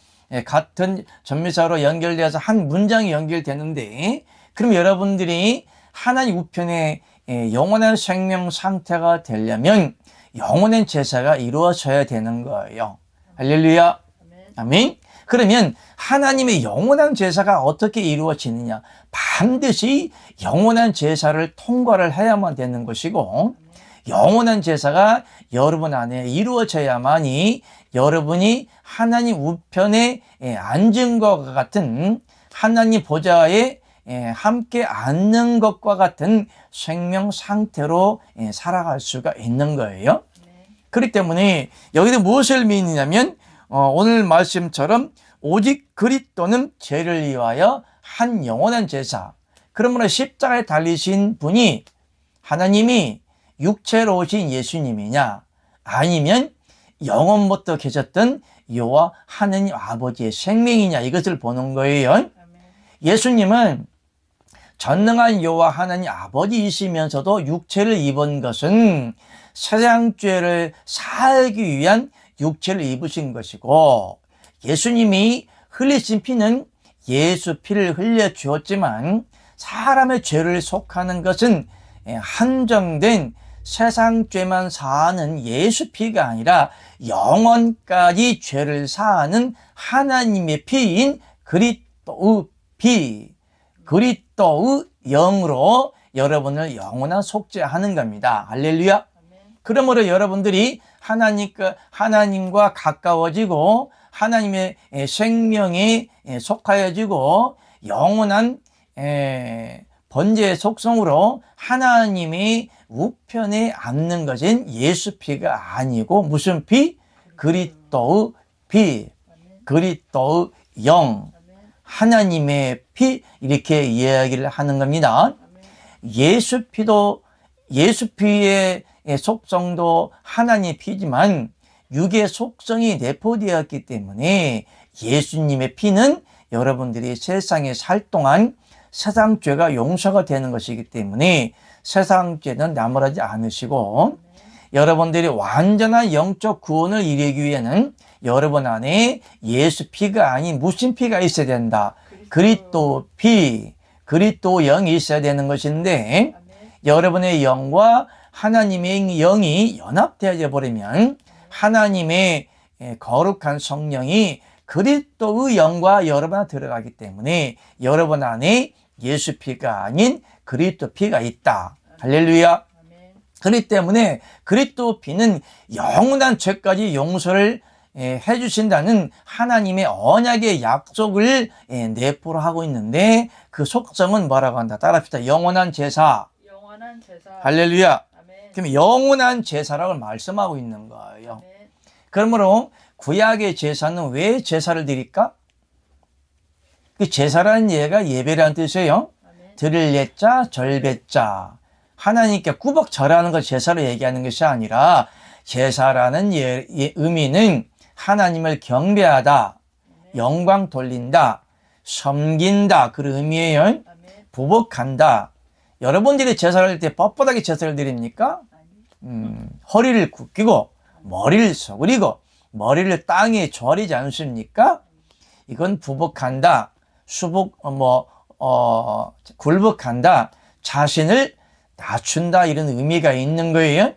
같은 전미사로 연결되어서 한 문장이 연결되는데, 그럼 여러분들이 하나님 우편의 영원한 생명 상태가 되려면 영원한 제사가 이루어져야 되는 거예요. 할렐루야. 아멘. 그러면 하나님의 영원한 제사가 어떻게 이루어지느냐? 반드시 영원한 제사를 통과를 해야만 되는 것이고, 영원한 제사가 여러분 안에 이루어져야만이 여러분이 하나님 우편에 앉은 것과 같은, 하나님 보좌에 함께 앉는 것과 같은 생명 상태로 살아갈 수가 있는 거예요. 그렇기 때문에 여기서 무엇을 믿느냐면 오늘 말씀처럼 오직 그리스도는 죄를 위하여 한 영원한 제사. 그러므로 십자가에 달리신 분이 하나님이 육체로 오신 예수님이냐, 아니면 영원부터 계셨던 여호와 하느님 아버지의 생명이냐, 이것을 보는 거예요. 예수님은 전능한 여호와 하나님 아버지이시면서도 육체를 입은 것은 세상 죄를 살기 위한 육체를 입으신 것이고, 예수님이 흘리신 피는 예수 피를 흘려 주었지만 사람의 죄를 속하는 것은 한정된 세상 죄만 사하는 예수 피가 아니라 영원까지 죄를 사하는 하나님의 피인 그리스도의 피, 그리스도의 영으로 여러분을 영원한 속죄하는 겁니다. 할렐루야. 그러므로 여러분들이 하나님과 가까워지고 하나님의 생명에 속하여지고 영원한 번제의 속성으로 하나님의 우편에 앉는 것은 예수 피가 아니고 무슨 피? 그리스도의 피, 그리스도의 영, 하나님의 피, 이렇게 이야기를 하는 겁니다. 예수 피의 속성도 하나님의 피지만 육의 속성이 내포되었기 때문에 예수님의 피는 여러분들이 세상에 살 동안 세상 죄가 용서가 되는 것이기 때문에 세상 죄는 나무라지 않으시고, 여러분들이 완전한 영적 구원을 이루기 위해는 여러분 안에 예수 피가 아닌 무슨 피가 있어야 된다. 그리스도 피, 그리스도 영이 있어야 되는 것인데, 여러분의 영과 하나님의 영이 연합되어져 버리면 하나님의 거룩한 성령이 그리스도의 영과 여러분 안에 들어가기 때문에 여러분 안에 예수 피가 아닌 그리스도 피가 있다. 할렐루야. 그렇기 때문에 그리스도 피는 영원한 죄까지 용서를 해주신다는 하나님의 언약의 약속을 내포로 하고 있는데 그 속성은 뭐라고 한다? 따라합시다. 영원한 제사. 영원한 제사. 할렐루야. 아멘. 그럼 영원한 제사라고 말씀하고 있는 거예요. 아멘. 그러므로 구약의 제사는 왜 제사를 드릴까? 그 제사라는 예가 예배라는 뜻이에요. 아멘. 드릴 예자, 절배자. 하나님께 꾸벅 절하는 걸 제사로 얘기하는 것이 아니라 제사라는 의미는 하나님을 경배하다, 영광 돌린다, 섬긴다 그런 의미예요. 아멘. 부복한다. 여러분들이 제사를 드릴 때 뻣뻣하게 제사를 드립니까? 허리를 굽히고 머리를 서그리고 머리를 땅에 절이지 않습니까? 이건 부복한다, 굴복한다, 자신을 낮춘다 이런 의미가 있는 거예요.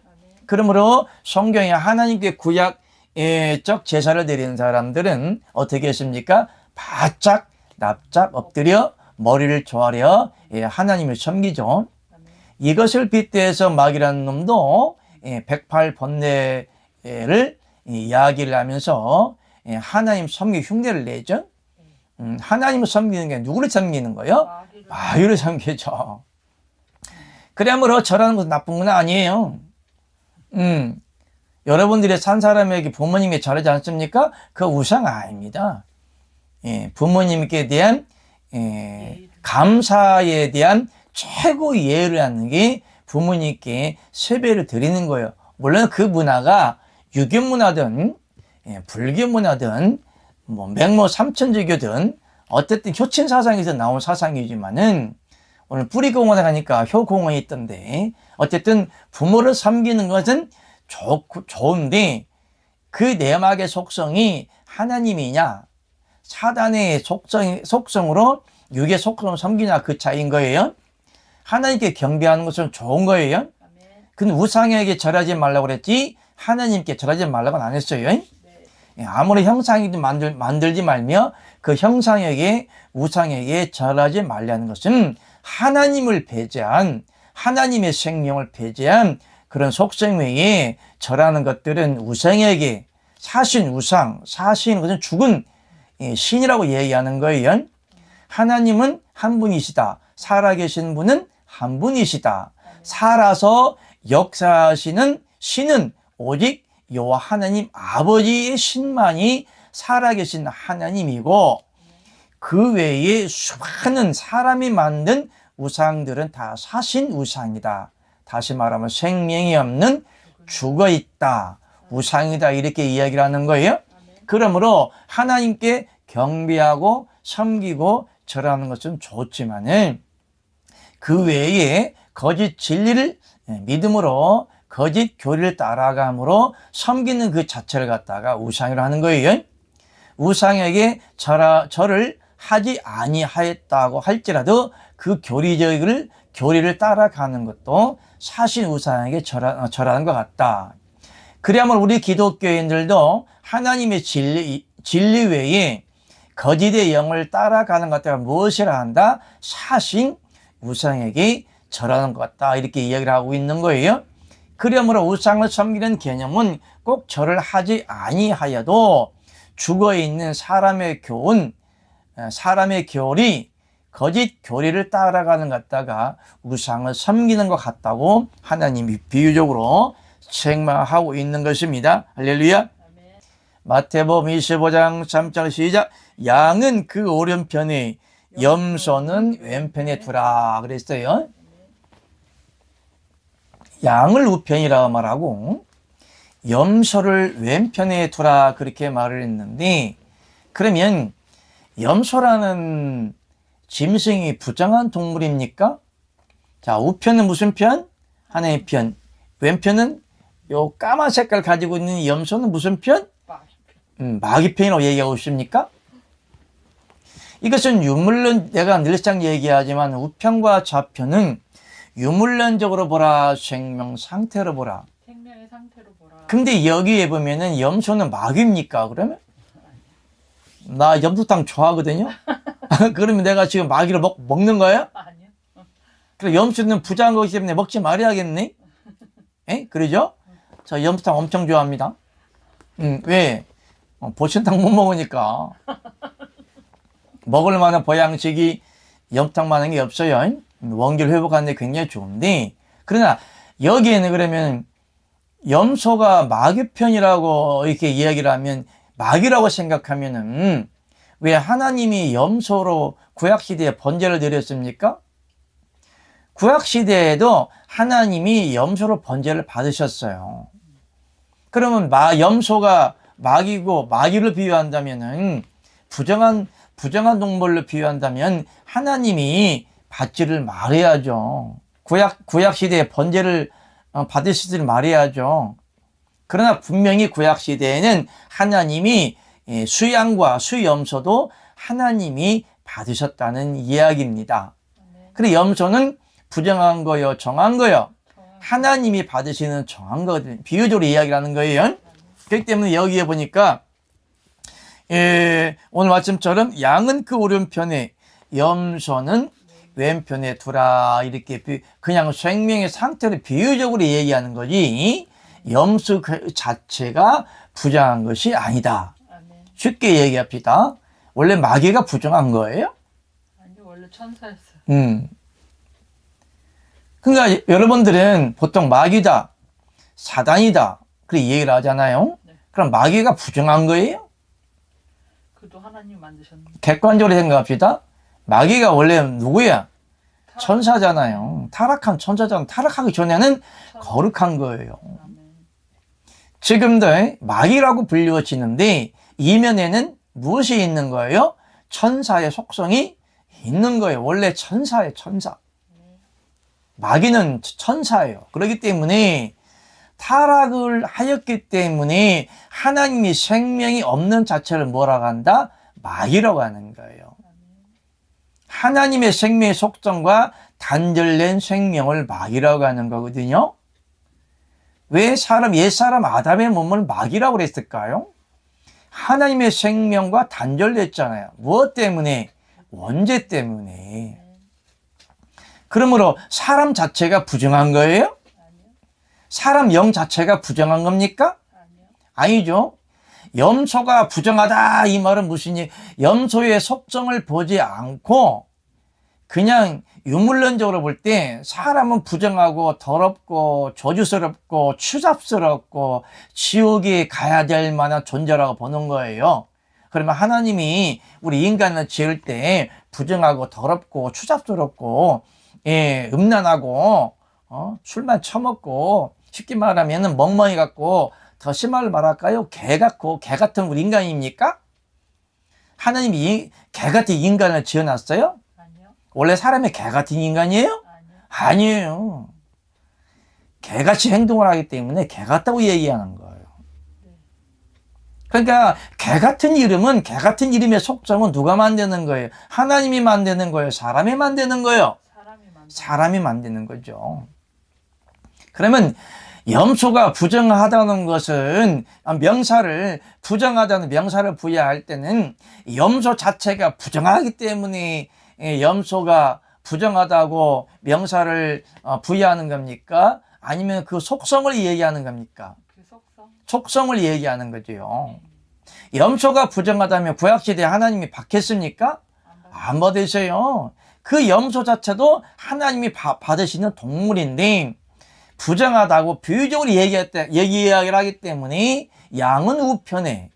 그러므로 성경에 하나님께 구약적 제사를 드리는 사람들은 어떻게 했습니까? 바짝 납작 엎드려 머리를 조아려 하나님을 섬기죠. 이것을 빗대서 마귀라는 놈도 108번뇌를 이야기를 하면서 하나님 섬기 흉내를 내죠. 하나님을 섬기는 게 누구를 섬기는 거예요? 마귀를 섬기죠. 그러므로 절하는 것은 나쁜 건 아니에요. 여러분들이 산 사람에게 부모님께 절하지 않습니까? 그 우상 아닙니다. 부모님께 대한 감사에 대한 최고 예를 하는 게 부모님께 세배를 드리는 거예요. 물론 그 문화가 유교 문화든 불교 문화든 맹모 삼천주교든 어쨌든 효친 사상에서 나온 사상이지만은 오늘 뿌리공원에 가니까 효공원이 있던데 어쨌든 부모를 섬기는 것은 좋은데 그 내막의 속성이 하나님이냐 사단의 속성으로 육의 속성을 섬기냐 그 차이인 거예요. 하나님께 경배하는 것은 좋은 거예요. 근데 우상에게 절하지 말라고 그랬지 하나님께 절하지 말라고는 안 했어요. 아무리 형상이든 만들지 말며 그 형상에게 우상에게 절하지 말라는 것은 하나님을 배제한 하나님의 생명을 배제한 그런 속성 외에 절하는 것들은 우상에게 사신 것은 죽은 신이라고 얘기하는 거예요. 하나님은 한 분이시다. 살아계신 분은 한 분이시다. 살아서 역사하시는 신은 오직 여호와 하나님 아버지의 신만이 살아계신 하나님이고 그 외에 수많은 사람이 만든 우상들은 다 사신 우상이다. 다시 말하면 생명이 없는 죽어있다. 우상이다 이렇게 이야기를 하는 거예요. 그러므로 하나님께 경배하고 섬기고 절하는 것은 좋지만은 그 외에 거짓 진리를 믿음으로 거짓 교리를 따라감으로 섬기는 그 자체를 갖다가 우상이라고 하는 거예요. 우상에게 절을 하지 아니하였다고 할지라도 그 교리를 따라가는 것도 사실 우상에게 절하는 것 같다. 그래야만 우리 기독교인들도 하나님의 진리 외에 거짓의 영을 따라가는 것 같다. 무엇이라 한다? 사신 우상에게 절하는 것 같다. 이렇게 이야기를 하고 있는 거예요. 그러므로 우상을 섬기는 개념은 꼭 절을 하지 아니하여도 죽어있는 사람의 교리, 거짓 교리를 따라가는 것 같다가 우상을 섬기는 것 같다고 하나님이 비유적으로 책망하고 있는 것입니다. 할렐루야. 마태복음 25장 3절 시작. 양은 그 오른편에 염소는 왼편에 두라 그랬어요. 양을 우편이라고 말하고 염소를 왼편에 두라 그렇게 말을 했는데 그러면 염소라는 짐승이 부정한 동물입니까? 자, 우편은 무슨 편? 하나의 편. 왼편은 요 까만 색깔 가지고 있는 염소는 무슨 편? 마귀 편이라고 얘기하고 있습니까? 이것은 유물론, 내가 늘상 얘기하지만 우편과 좌편은 유물론적으로 보라, 생명 상태로 보라. 생명의 상태로 보라. 근데 여기에 보면은 염소는 마귀입니까? 그러면? 나 염소탕 좋아하거든요? 그러면 내가 지금 마귀를 먹는 거예요? 아니요. 그럼 염소는 부자한 거기 때문에 먹지 말아야겠네? 에? 그러죠? 저 염소탕 엄청 좋아합니다. 왜? 보신탕 못 먹으니까. 먹을 만한 보양식이 염탕만한 게 없어요. 원기를 회복하는 데 굉장히 좋은데, 그러나 여기에는 그러면 염소가 마귀 편이라고 이렇게 이야기를 하면, 마귀라고 생각하면은 왜 하나님이 염소로 구약시대에 번제를 드렸습니까? 구약시대에도 하나님이 염소로 번제를 받으셨어요. 그러면 염소가 마귀고, 마귀를 비유한다면은 부정한 동물로 비유한다면 하나님이 받지를 말해야죠. 구약시대에 번제를 받으시지를 말해야죠. 그러나 분명히 구약시대에는 하나님이 수양과 수염소도 하나님이 받으셨다는 이야기입니다. 그리고 염소는 부정한 거요, 정한 거요. 하나님이 받으시는 정한 거거든요. 비유적으로 이야기를 하는 거예요. 그렇기 때문에 여기에 보니까 오늘 말씀처럼 양은 그 오른편에, 염소는 왼편에 두라, 이렇게 그냥 생명의 상태를 비유적으로 얘기하는 거지, 염소 그 자체가 부정한 것이 아니다. 쉽게 얘기합시다. 원래 마귀가 부정한 거예요? 아니, 원래 천사였어요. 그러니까 여러분들은 보통 마귀다, 사단이다, 그렇게 얘기를 하잖아요. 네. 그럼 마귀가 부정한 거예요? 그도 하나님 만드셨는데. 객관적으로 생각합시다. 마귀가 원래 누구야? 천사잖아요. 타락한 천사잖아요. 타락하기 전에는 거룩한 거예요. 지금도 마귀라고 불리워지는데 이면에는 무엇이 있는 거예요? 천사의 속성이 있는 거예요. 원래 천사예요, 천사. 마귀는 천사예요. 그렇기 때문에 타락을 하였기 때문에 하나님이 생명이 없는 자체를 뭐라고 한다? 마귀라고 하는 거예요. 하나님의 생명의 속성과 단절된 생명을 마귀라고 하는 거거든요. 왜 옛사람 아담의 몸을 마귀라고 그랬을까요? 하나님의 생명과 단절됐잖아요. 무엇 때문에? 원죄 때문에. 그러므로 사람 자체가 부정한 거예요? 사람 영 자체가 부정한 겁니까? 아니죠. 염소가 부정하다, 이 말은 무슨 염소의 속성을 보지 않고 그냥 유물론적으로 볼 때 사람은 부정하고 더럽고 저주스럽고 추잡스럽고 지옥에 가야 될 만한 존재라고 보는 거예요. 그러면 하나님이 우리 인간을 지을 때 부정하고 더럽고 추잡스럽고 음란하고 술만 처먹고, 쉽게 말하면 멍멍이 같고, 더 심하게 말할까요? 개 같고 개 같은 우리 인간입니까? 하나님이 개 같은 인간을 지어놨어요? 아니요. 원래 사람이 개 같은 인간이에요? 아니에요. 개같이 행동을 하기 때문에 개 같다고 얘기하는 거예요. 그러니까 개 같은 이름은, 개 같은 이름의 속성은 누가 만드는 거예요? 하나님이 만드는 거예요? 사람이 만드는 거예요? 사람이 만드는 거죠. 그러면 염소가 부정하다는 것은 부정하다는 명사를 부여할 때는 염소 자체가 부정하기 때문에 염소가 부정하다고 명사를 부여하는 겁니까? 아니면 그 속성을 얘기하는 겁니까? 그 속성을 얘기하는 거죠. 염소가 부정하다면 구약시대에 하나님이 받겠습니까? 안 받으세요. 그 염소 자체도 하나님이 받으시는 동물인데 부정하다고 비유적으로 이야기를 하기 때문에 양은 우편에,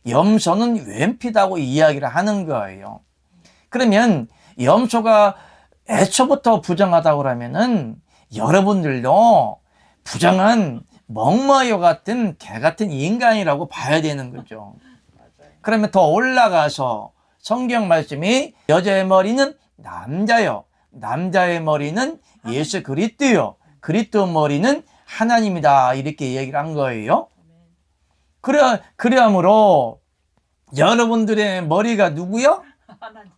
염소는 왼피다고 이야기를 하는 거예요. 그러면 염소가 애초부터 부정하다고 그러면은 여러분들도 부정한 멍멍이와 같은 개 같은 인간이라고 봐야 되는 거죠. 그러면 더 올라가서 성경 말씀이 여자의 머리는 남자요, 남자의 머리는 예수 그리스도요, 그리스도 머리는 하나님이다, 이렇게 얘기를 한 거예요. 그러므로 여러분들의 머리가 누구요? 하나님.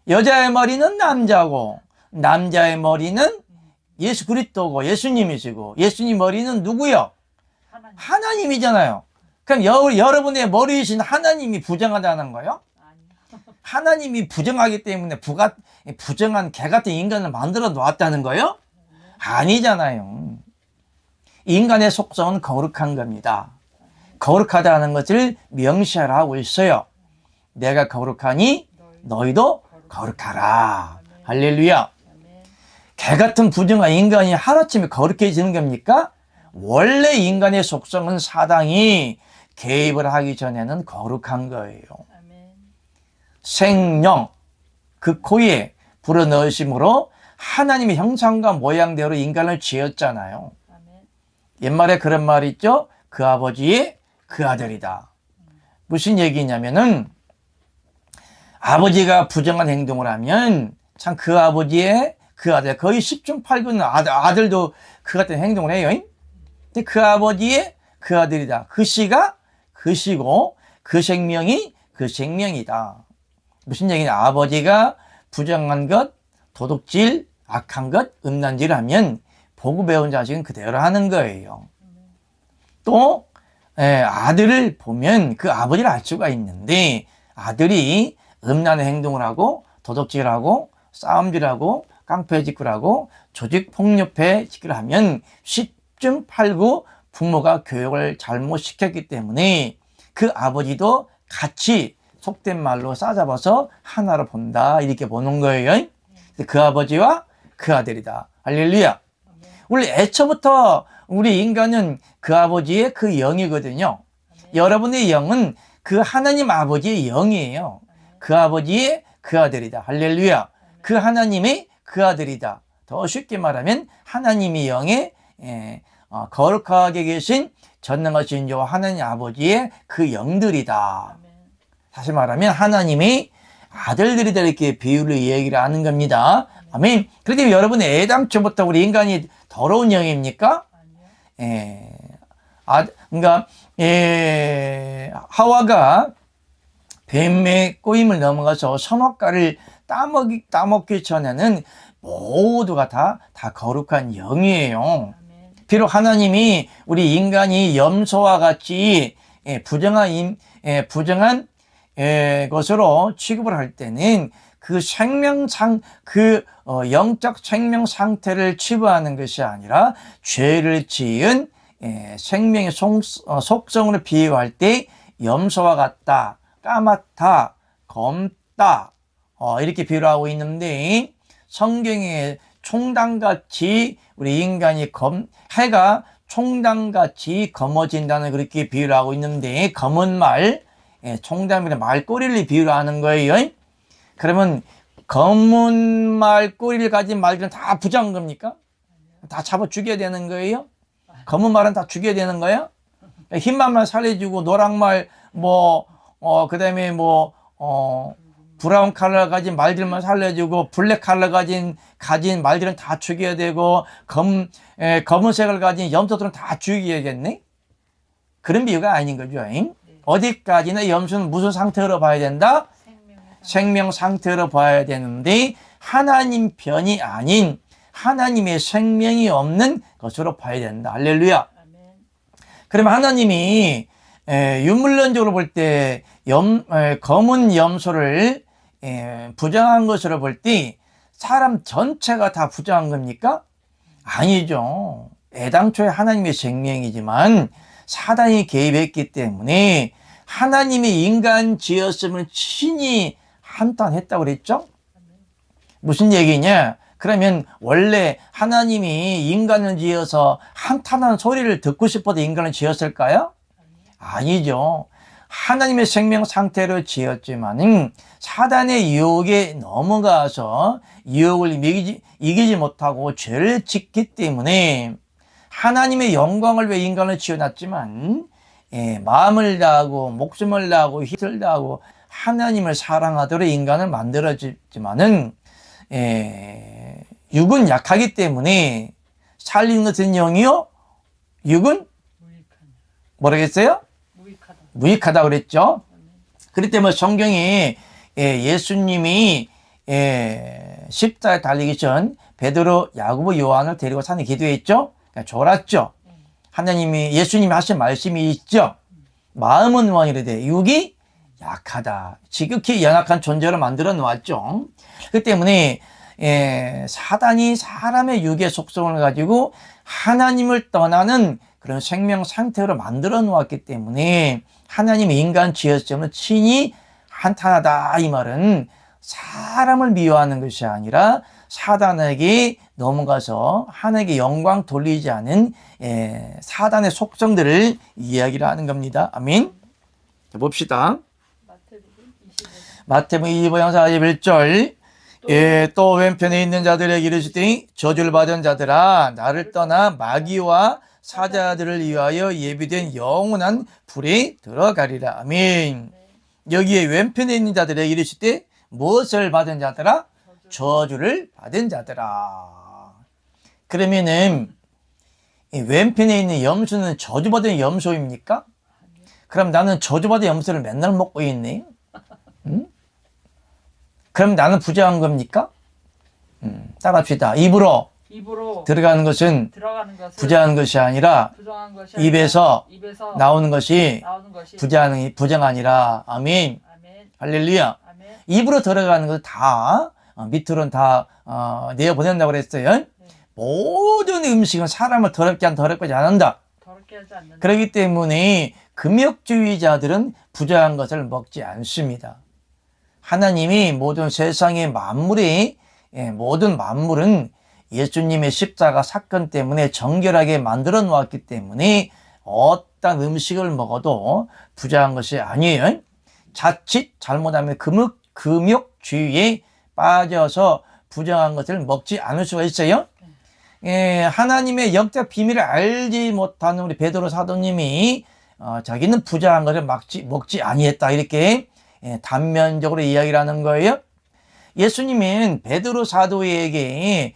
여자의 머리는 남자고, 남자의 머리는 예수 그리스도고 예수님이시고, 예수님 머리는 누구요? 하나님이잖아요. 그럼 여러분의 머리이신 하나님이 부정하다는 거예요? 하나님이 부정하기 때문에 부정한 개 같은 인간을 만들어 놓았다는 거예요? 아니잖아요. 인간의 속성은 거룩한 겁니다. 거룩하다는 것을 명시하라고 있어요. 내가 거룩하니 너희도 거룩하라. 할렐루야. 개 같은 부정한 인간이 하루아침에 거룩해지는 겁니까? 원래 인간의 속성은 사단이 개입을 하기 전에는 거룩한 거예요. 생령, 그 코에 불어넣으심으로 하나님의 형상과 모양대로 인간을 지었잖아요. 옛말에 그런 말이 있죠? 그 아버지의 그 아들이다. 무슨 얘기냐면은 아버지가 부정한 행동을 하면 참 그 아버지의 그 아들, 거의 10중 8구 아들도 그 같은 행동을 해요. 근데 그 아버지의 그 아들이다. 그 씨가 그 씨고 그 생명이 그 생명이다. 무슨 얘기냐? 아버지가 부정한 것, 도둑질, 악한 것, 음란질을 하면 보고 배운 자식은 그대로 하는 거예요. 또 아들을 보면 그 아버지를 알 수가 있는데 아들이 음란의 행동을 하고 도둑질하고 싸움질하고 깡패짓기를 조직폭력배 짓기를 하면 10중 8구 부모가 교육을 잘못 시켰기 때문에 그 아버지도 같이 속된 말로 싸잡아서 하나로 본다 이렇게 보는 거예요. 그 아버지와 그 아들이다. 할렐루야. 원래 애초부터 우리 인간은 그 아버지의 그 영이거든요. 여러분의 영은 그 하나님 아버지의 영이에요. 그 아버지의 그 아들이다. 할렐루야. 그 하나님의 그 아들이다. 더 쉽게 말하면 하나님의 영에 거룩하게 계신 전능하신 저 하나님 아버지의 그 영들이다. 다시 말하면 하나님의 아들들이다 이렇게 비유를 얘기를 하는 겁니다. 아멘. 그런데 여러분 애당초부터 우리 인간이 더러운 영입니까? 그러니까 하와가 뱀의 꼬임을 넘어가서 선악과를 따먹기 전에는 모두가 다 거룩한 영이에요. 비록 하나님이 우리 인간이 염소와 같이 부정한 것으로 취급을 할 때는 그 영적 생명 상태를 치부하는 것이 아니라 죄를 지은 생명의 속성으로 비유할 때 염소와 같다, 까맣다, 검다 이렇게 비유를 하고 있는데 성경에 총당같이 우리 인간이 해가 총당같이 검어진다는 그렇게 비유를 하고 있는데 검은 말, 총당이나 말꼬리를 비유를 하는 거예요. 그러면 검은 말꼬리를 가진 말들은 다 부정한 겁니까? 다 잡아 죽여야 되는 거예요? 검은 말은 다 죽여야 되는 거예요? 흰 말만 살려주고 노랑 말 그 다음에 브라운 컬러 가진 말들만 살려주고 블랙 컬러 가진 말들은 다 죽여야 되고 검은색을 가진 염소들은 다 죽여야겠네? 그런 비유가 아닌 거죠. 어디까지나 염소는 무슨 상태로 봐야 된다? 생명 상태로 봐야 되는데 하나님 편이 아닌 하나님의 생명이 없는 것으로 봐야 된다. 할렐루야. 그러면 하나님이 유물론적으로 볼 때 검은 염소를 부정한 것으로 볼 때 사람 전체가 다 부정한 겁니까? 아니죠. 애당초에 하나님의 생명이지만 사단이 개입했기 때문에 하나님이 인간 지었음을 친히 한탄했다고 그랬죠? 무슨 얘기냐? 그러면 원래 하나님이 인간을 지어서 한탄하는 소리를 듣고 싶어도 인간을 지었을까요? 아니죠. 하나님의 생명 상태로 지었지만 사단의 유혹에 넘어가서 유혹을 이기지 못하고 죄를 짓기 때문에 하나님의 영광을 위해 인간을 지어놨지만 마음을 다하고 목숨을 다하고 힘을 다하고 하나님을 사랑하도록 인간을 만들어지만은 육은 약하기 때문에 살리는 것은 영이요, 육은 뭐라겠어요? 무익하다 그랬죠. 그렇기 때문에 성경에 예수님이 십자가에 달리기 전 베드로, 야고보, 요한을 데리고 산에 기도했죠. 그러니까 졸았죠. 예수님이 하신 말씀이 있죠. 마음은 원이라되 육이 약하다. 지극히 연약한 존재로 만들어 놓았죠. 그렇기 때문에 사단이 사람의 육의 속성을 가지고 하나님을 떠나는 그런 생명 상태로 만들어 놓았기 때문에 하나님의 인간 지혜점은 친히 한탄하다. 이 말은 사람을 미워하는 것이 아니라 사단에게 넘어가서 하나님께 영광 돌리지 않은 사단의 속성들을 이야기를 하는 겁니다. 아멘. 자, 봅시다. 마태복음 25장 41절. 또 왼편에 있는 자들에게 이르시되 저주를 받은 자들아 나를 떠나 마귀와 사자들을 위하여 예비된 영원한 불에 들어가리라. 아멘. 여기에 왼편에 있는 자들에게 이르시되 무엇을 받은 자들아? 저주를 받은 자들아. 그러면은 이 왼편에 있는 염소는 저주받은 염소입니까? 그럼 나는 저주받은 염소를 맨날 먹고 있네. 응? 그럼 나는 부자한 겁니까? 따라합시다. 입으로 들어가는 것은 부자한 것이 아니라 입에서 나오는 것이 부자가 아니라. 아멘. 할렐루야. 입으로 들어가는 것은 다 밑으로는 다 내어보낸다고 그랬어요. 모든 음식은 사람을 더럽게 하지 않는다. 그렇기 때문에 금욕주의자들은 부자한 것을 먹지 않습니다. 하나님이 모든 세상의 모든 만물은 예수님의 십자가 사건 때문에 정결하게 만들어 놓았기 때문에 어떤 음식을 먹어도 부자한 것이 아니에요. 자칫 잘못하면 금욕주의에 빠져서 부정한 것을 먹지 않을 수가 있어요. 하나님의 영적 비밀을 알지 못하는 우리 베드로 사도님이 자기는 부자한 것을 먹지 아니했다 이렇게 단면적으로 이야기를 하는 거예요. 예수님은 베드로 사도에게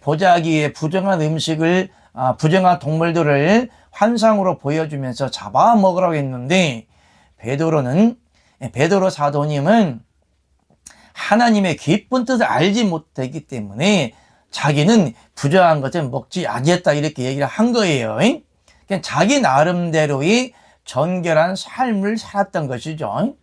보자기에 부정한 음식을 부정한 동물들을 환상으로 보여주면서 잡아먹으라고 했는데 베드로 사도님은 하나님의 깊은 뜻을 알지 못했기 때문에 자기는 부정한 것을 먹지 아니했다 이렇게 얘기를 한 거예요. 그냥 자기 나름대로의 정결한 삶을 살았던 것이죠.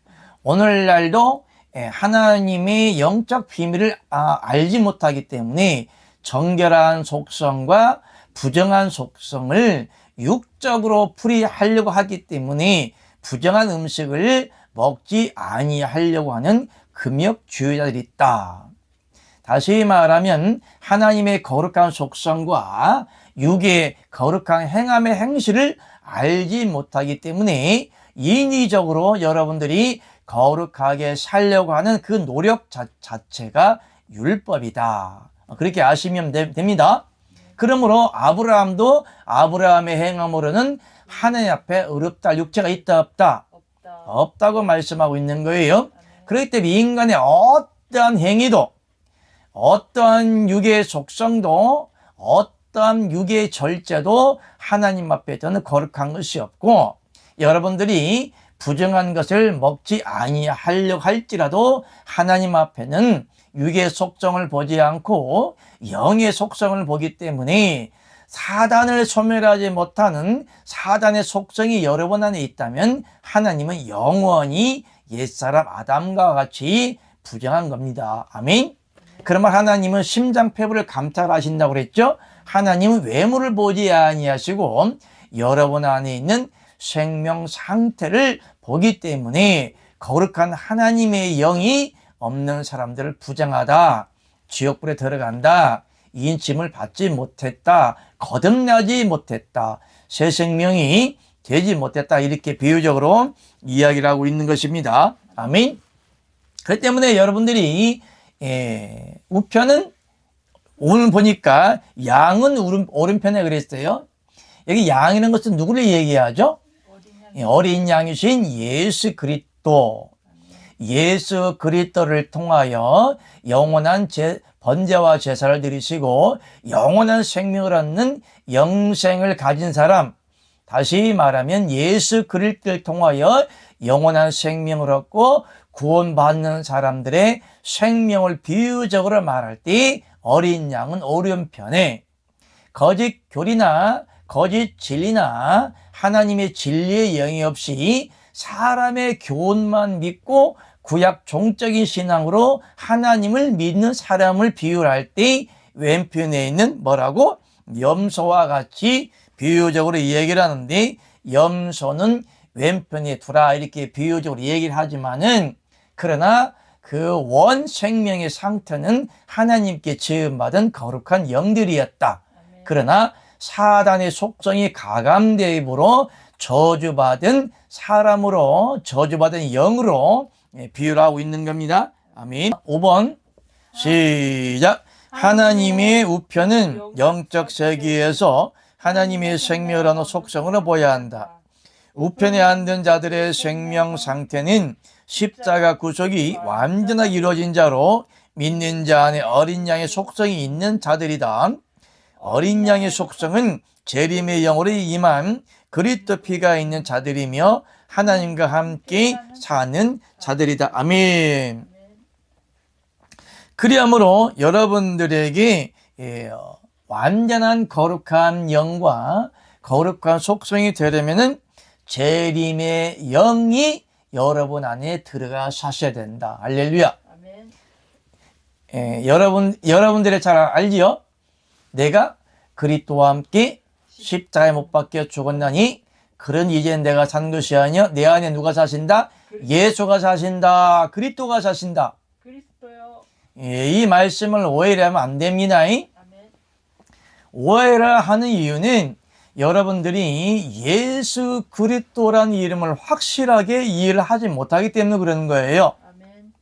오늘날도 하나님의 영적 비밀을 알지 못하기 때문에 정결한 속성과 부정한 속성을 육적으로 풀이하려고 하기 때문에 부정한 음식을 먹지 아니하려고 하는 금욕주의자들이 있다. 다시 말하면 하나님의 거룩한 속성과 육의 거룩한 행함의 행실을 알지 못하기 때문에 인위적으로 여러분들이 거룩하게 살려고 하는 그 노력 자체가 율법이다. 그렇게 아시면 됩니다. 그러므로 아브라함도 아브라함의 행함으로는 하나님 앞에 의롭다 육체가 있다 없다? 없다고 말씀하고 있는 거예요. 그렇기 때문에 인간의 어떠한 행위도 어떠한 육의 속성도 어떠한 육의 절제도 하나님 앞에 저는 거룩한 것이 없고 여러분들이 부정한 것을 먹지 아니하려고 할지라도 하나님 앞에는 육의 속성을 보지 않고 영의 속성을 보기 때문에 사단을 소멸하지 못하는 사단의 속성이 여러분 안에 있다면 하나님은 영원히 옛사람 아담과 같이 부정한 겁니다. 아멘. 그러면 하나님은 심장폐부를 감찰하신다고 그랬죠. 하나님은 외모를 보지 아니하시고 여러분 안에 있는 생명 상태를 보기 때문에 거룩한 하나님의 영이 없는 사람들을 부정하다, 지옥불에 들어간다, 인침을 받지 못했다, 거듭나지 못했다, 새 생명이 되지 못했다 이렇게 비유적으로 이야기를 하고 있는 것입니다. 아멘. 그렇기 때문에 여러분들이 우편은 오늘 보니까 양은 오른편에 그랬어요. 여기 양이라는 것은 누구를 얘기하죠? 어린 양이신 예수 그리스도. 예수 그리스도를 통하여 영원한 번제와 제사를 드리시고 영원한 생명을 얻는 영생을 가진 사람, 다시 말하면 예수 그리스도를 통하여 영원한 생명을 얻고 구원받는 사람들의 생명을 비유적으로 말할 때 어린 양은 오른편에 거짓 교리나 거짓 진리나 하나님의 진리의 영이 없이 사람의 교훈만 믿고 구약 종적인 신앙으로 하나님을 믿는 사람을 비유할 때 왼편에 있는 뭐라고? 염소와 같이 비유적으로 얘기를 하는데 염소는 왼편에 두라 이렇게 비유적으로 얘기를 하지만은 그러나 그 원 생명의 상태는 하나님께 지음받은 거룩한 영들이었다. 그러나 사단의 속성이 가감됨으로 저주받은 사람으로 저주받은 영으로 비유를 하고 있는 겁니다. 아멘. 5번 시작. 하나님의 우편은 영적 세계에서 하나님의 생명이라는 속성으로 보여야 한다. 우편에 앉은 자들의 생명 상태는 십자가 구속이 완전하게 이루어진 자로 믿는 자 안에 어린 양의 속성이 있는 자들이다. 어린 양의 속성은 재림의 영으로 임한 그리스도 피가 있는 자들이며 하나님과 함께 사는 자들이다. 아멘. 그리하므로 여러분들에게 완전한 거룩한 영과 거룩한 속성이 되려면은 재림의 영이 여러분 안에 들어가 사셔야 된다. 할렐루야. 여러분들이 잘 알지요? 내가 그리스도와 함께 십자가에 못 박혀 죽었나니 그런 이제 내가 산 것이 아니여 내 안에 누가 사신다? 예수가 사신다. 그리스도가 사신다. 그리스도요. 이 말씀을 오해를 하면 안 됩니다. 아멘. 오해를 하는 이유는 여러분들이 예수 그리스도라는 이름을 확실하게 이해를 하지 못하기 때문에 그러는 거예요. 아멘.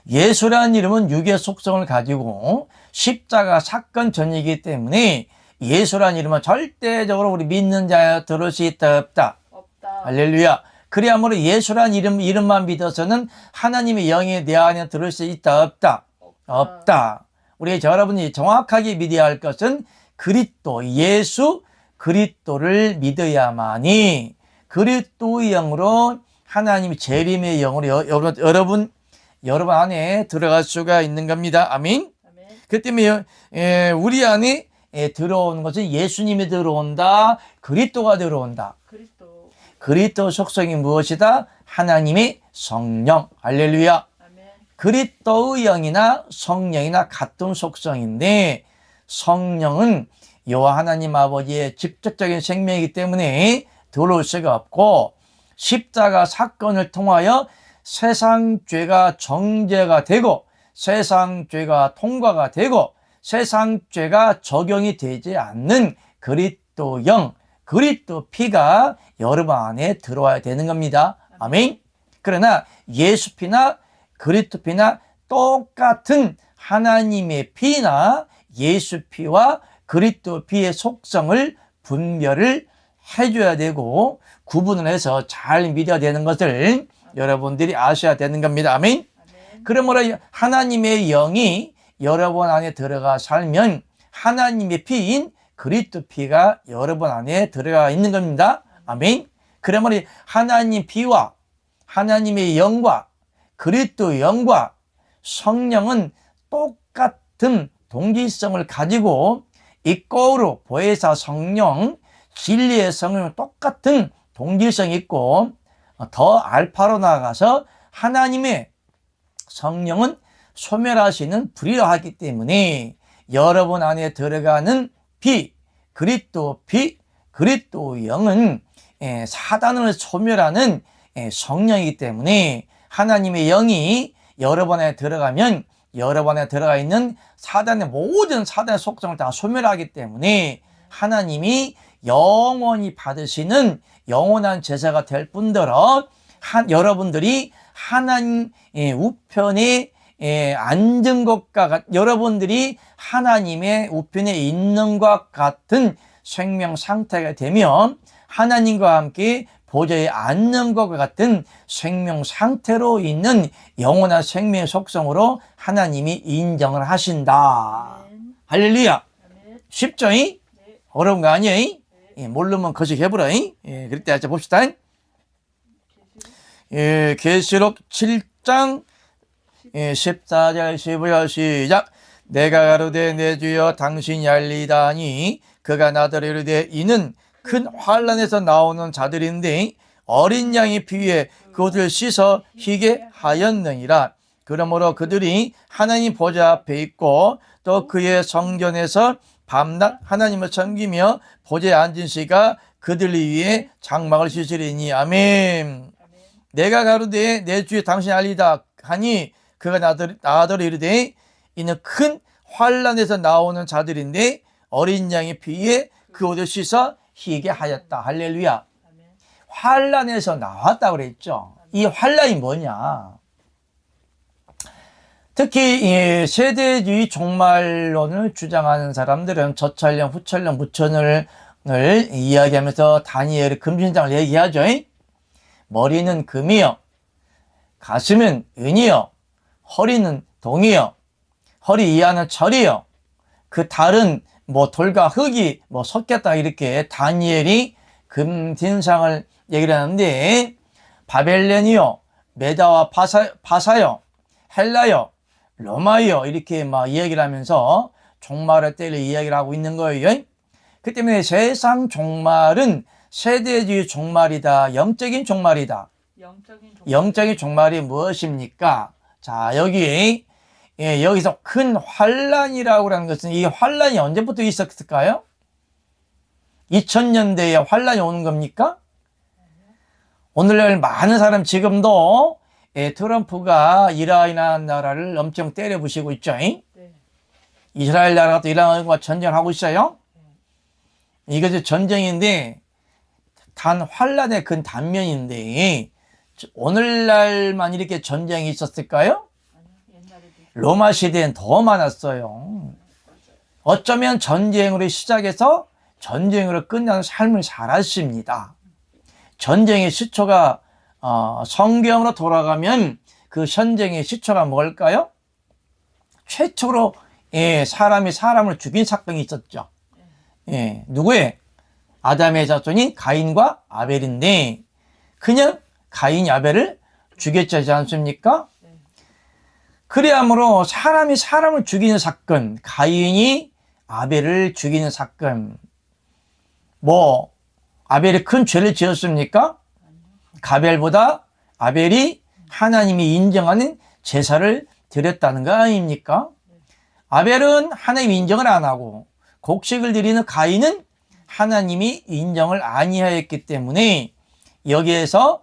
예수라는 이름은 육의 속성을 가지고 십자가 사건 전이기 때문에 예수라는 이름은 절대적으로 우리 믿는 자여 들을 수 있다 없다. 없다. 할렐루야. 그리하므로 예수라는 이름만 믿어서는 하나님의 영이 내 안에 들을 수 있다 없다. 없다. 우리 여러분이 정확하게 믿어야 할 것은 그리스도, 예수 그리스도를 믿어야만이 그리스도의 영으로 하나님이 재림의 영으로 여러분 안에 들어갈 수가 있는 겁니다. 아멘. 그 때문에 우리 안에 들어오는 것은 예수님이 들어온다. 그리스도가 들어온다. 그리스도 속성이 무엇이다? 하나님의 성령. 할렐루야. 그리스도의 영이나 성령이나 같은 속성인데 성령은 여호와 하나님 아버지의 직접적인 생명이기 때문에 들어올 수가 없고 십자가 사건을 통하여 세상 죄가 정죄가 되고 세상 죄가 통과가 되고 세상 죄가 적용이 되지 않는 그리스도 영, 그리스도 피가 여러분 안에 들어와야 되는 겁니다. 아멘. 그러나 예수 피나 그리스도 피나 똑같은 하나님의 피나 예수 피와 그리스도 피의 속성을 분별을 해줘야 되고 구분을 해서 잘 믿어야 되는 것을 여러분들이 아셔야 되는 겁니다. 아멘. 그러므로 하나님의 영이 여러분 안에 들어가 살면 하나님의 피인 그리스도 피가 여러분 안에 들어가 있는 겁니다. 아멘. 그러므로 하나님 피와 하나님의 영과 그리스도의 영과 성령은 똑같은 동질성을 가지고 이꼬르 보혜사 성령 진리의 성령은 똑같은 동질성이 있고 더 알파로 나아가서 하나님의 성령은 소멸하시는 불이라 하기 때문에 여러분 안에 들어가는 피, 그리스도 피, 그리스도 영은 사단을 소멸하는 성령이기 때문에 하나님의 영이 여러분 안에 들어가면 여러분 안에 들어가 있는 사단의 모든 사단의 속성을 다 소멸하기 때문에 하나님이 영원히 받으시는 영원한 제사가 될 뿐더러 여러분들이 하나님 우편에 앉은 것과 여러분들이 하나님의 우편에 있는 것 같은 생명 상태가 되면 하나님과 함께 보좌에 앉는 것과 같은 생명 상태로 있는 영원한 생명의 속성으로 하나님이 인정을 하신다. 아멘. 할렐루야. 아멘. 쉽죠? 네. 어려운 거 아니에요? 네. 모르면 거식해보라. 그럴 때 같이 봅시다. 계시록 7장 14절 15절 시작. 내가 가로되 내 주여 당신이 알리다니 그가 나더러 이르되 이는 큰 환란에서 나오는 자들인데 어린 양의 피에 그것을 씻어 희게 하였느니라. 그러므로 그들이 하나님 보좌 앞에 있고 또 그의 성전에서 밤낮 하나님을 섬기며 보좌에 앉은 시가 그들 위에 장막을 씻으리니. 아멘. 내가 가로되 내 주에 당신이 알리다 하니 그가 나더러 이르되 이는 큰 환란에서 나오는 자들인데 어린 양의 피에 그 옷을 씻어 희게 하였다. 할렐루야. 환란에서 나왔다 그랬죠. 이 환란이 뭐냐? 특히 이 세대주의 종말론을 주장하는 사람들은 저찰령, 후찰령, 무천을 이야기하면서 다니엘의 금신장을 얘기하죠. 머리는 금이요, 가슴은 은이요, 허리는 동이요, 허리 이하는 철이요, 그 달은 뭐 돌과 흙이 뭐 섞였다, 이렇게 다니엘이 금신상을 얘기를 하는데, 바벨론이요, 메다와 파사요, 헬라요, 로마요, 이렇게 막 이야기를 하면서 종말의 때를 이야기를 하고 있는 거예요. 그 때문에 세상 종말은 세대주의 종말이다, 영적인 종말이다. 영적인 종말이 무엇입니까? 자, 여기서 큰 환란이라고 하는 것은, 이 환란이 언제부터 있었을까요? 2000년대에 환란이 오는 겁니까? 오늘날 많은 사람 지금도 트럼프가 이란이라는 나라를 엄청 때려부시고 있죠. 네. 이스라엘 나라가 또 이란과 전쟁하고 있어요. 이것이 전쟁인데 단 환란의 큰 단면인데, 오늘날만 이렇게 전쟁이 있었을까요? 로마 시대엔 더 많았어요. 어쩌면 전쟁으로 시작해서 전쟁으로 끝나는 삶을 살았습니다. 전쟁의 시초가 성경으로 돌아가면 그 전쟁의 시초가 뭘까요? 최초로 사람이 사람을 죽인 사건이 있었죠. 누구의? 아담의 자손인 가인과 아벨인데, 그냥 가인이 아벨을 죽였지 않습니까? 그래야므로 사람이 사람을 죽이는 사건, 가인이 아벨을 죽이는 사건, 뭐 아벨이 큰 죄를 지었습니까? 가벨보다 아벨이 하나님이 인정하는 제사를 드렸다는 거 아닙니까? 아벨은 하나님 인정을 안 하고, 곡식을 드리는 가인은 하나님이 인정을 아니하였기 때문에, 여기에서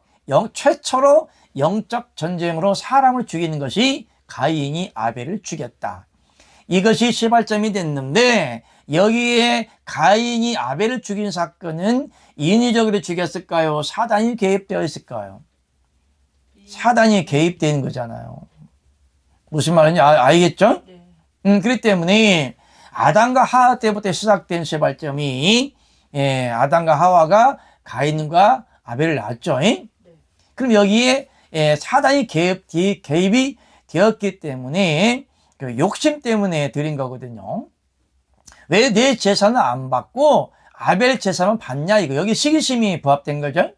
최초로 영적 전쟁으로 사람을 죽이는 것이 가인이 아벨을 죽였다. 이것이 시발점이 됐는데, 여기에 가인이 아벨을 죽인 사건은 인위적으로 죽였을까요? 사단이 개입되어 있을까요? 사단이 개입된 거잖아요. 무슨 말인지 알겠죠? 그렇기 때문에 아담과 하와 때부터 시작된 시발점이, 아담과 하와가 가인과 아벨을 낳았죠. 그럼 여기에 사단이 개입이 되었기 때문에, 그 욕심 때문에 드린 거거든요. 왜 내 제사는 안 받고 아벨 제사만 받냐, 이거. 여기 시기심이 부합된 거죠.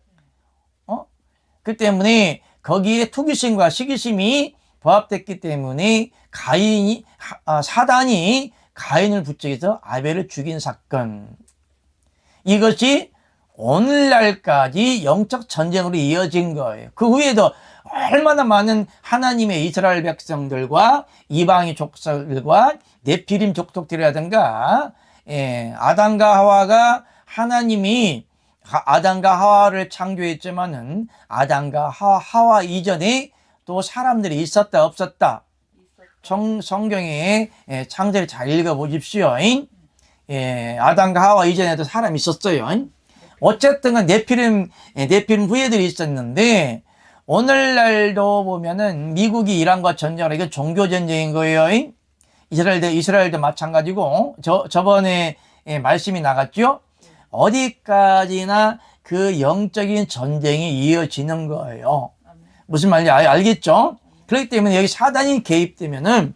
그 때문에 거기에 투기심과 시기심이 부합됐기 때문에 사단이 가인을 부추겨서 아벨을 죽인 사건, 이것이 오늘날까지 영적 전쟁으로 이어진 거예요. 그 후에도 얼마나 많은 하나님의 이스라엘 백성들과 이방의 족속들과 네피림 족속들이라든가, 아담과 하와가, 하나님이 아담과 하와를 창조했지만은 아담과 하와 이전에 또 사람들이 있었다 없었다. 성경에 창세를 잘 읽어보십시오. 아담과 하와 이전에도 사람이 있었어요. 어쨌든 네피림 후예들이 있었는데, 오늘날도 보면은 미국이 이란과 전쟁을, 이건 종교 전쟁인 거예요. 이스라엘도 마찬가지고, 저번에 말씀이 나갔죠. 어디까지나 그 영적인 전쟁이 이어지는 거예요. 무슨 말인지 알겠죠? 그렇기 때문에 여기 사단이 개입되면은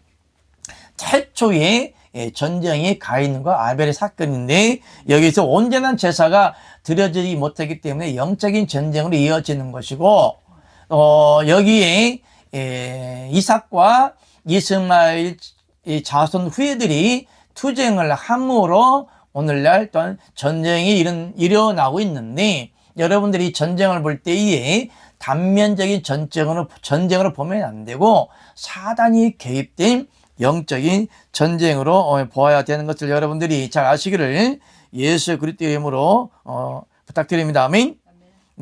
최초의 전쟁이 가인과 아벨의 사건인데, 여기서 온전한 제사가 드려지지 못하기 때문에 영적인 전쟁으로 이어지는 것이고, 여기에 이삭과 이스마엘 자손 후예들이 투쟁을 함으로 오늘날 또 전쟁이 일어나고 있는데, 여러분들이 전쟁을 볼 때에 단면적인 전쟁으로 보면 안 되고, 사단이 개입된 영적인 전쟁으로 보아야 되는 것을 여러분들이 잘 아시기를 예수 그리스도의 이름으로 부탁드립니다. 아멘.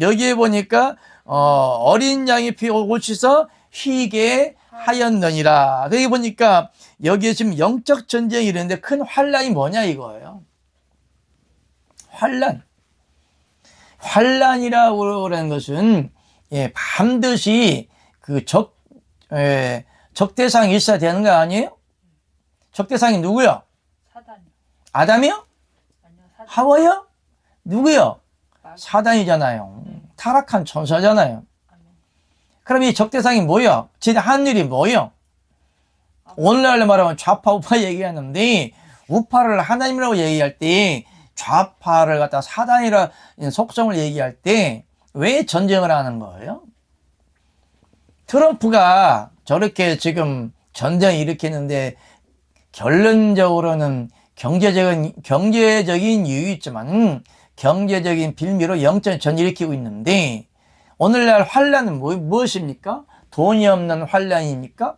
여기에 보니까 어린 양이 피 오시서 희게 하였느니라. 여기 보니까 여기에 지금 영적 전쟁이 이랬는데 큰 환란이 뭐냐 이거예요. 환란이라고 하는 것은 반드시 그 적대상이 있어야 되는 거 아니에요? 적대상이 누구요? 사단이요. 아담이요? 아니요, 사단. 하와요? 누구요? 마귀. 사단이잖아요. 타락한 천사잖아요. 아멘. 그럼 이 적대상이 뭐예요? 진짜 하는 일이 뭐예요? 오늘날로 말하면 좌파 우파 얘기하는데 우파를 하나님이라고 얘기할 때 좌파를 갖다 사단이라 속성을 얘기할 때 왜 전쟁을 하는 거예요? 트럼프가 저렇게 지금 전쟁을 일으키는데 결론적으로는 경제적인 이유 있지만 경제적인 빌미로 영적 전쟁을 일으키고 있는데 오늘날 환란은 무엇입니까? 돈이 없는 환란입니까?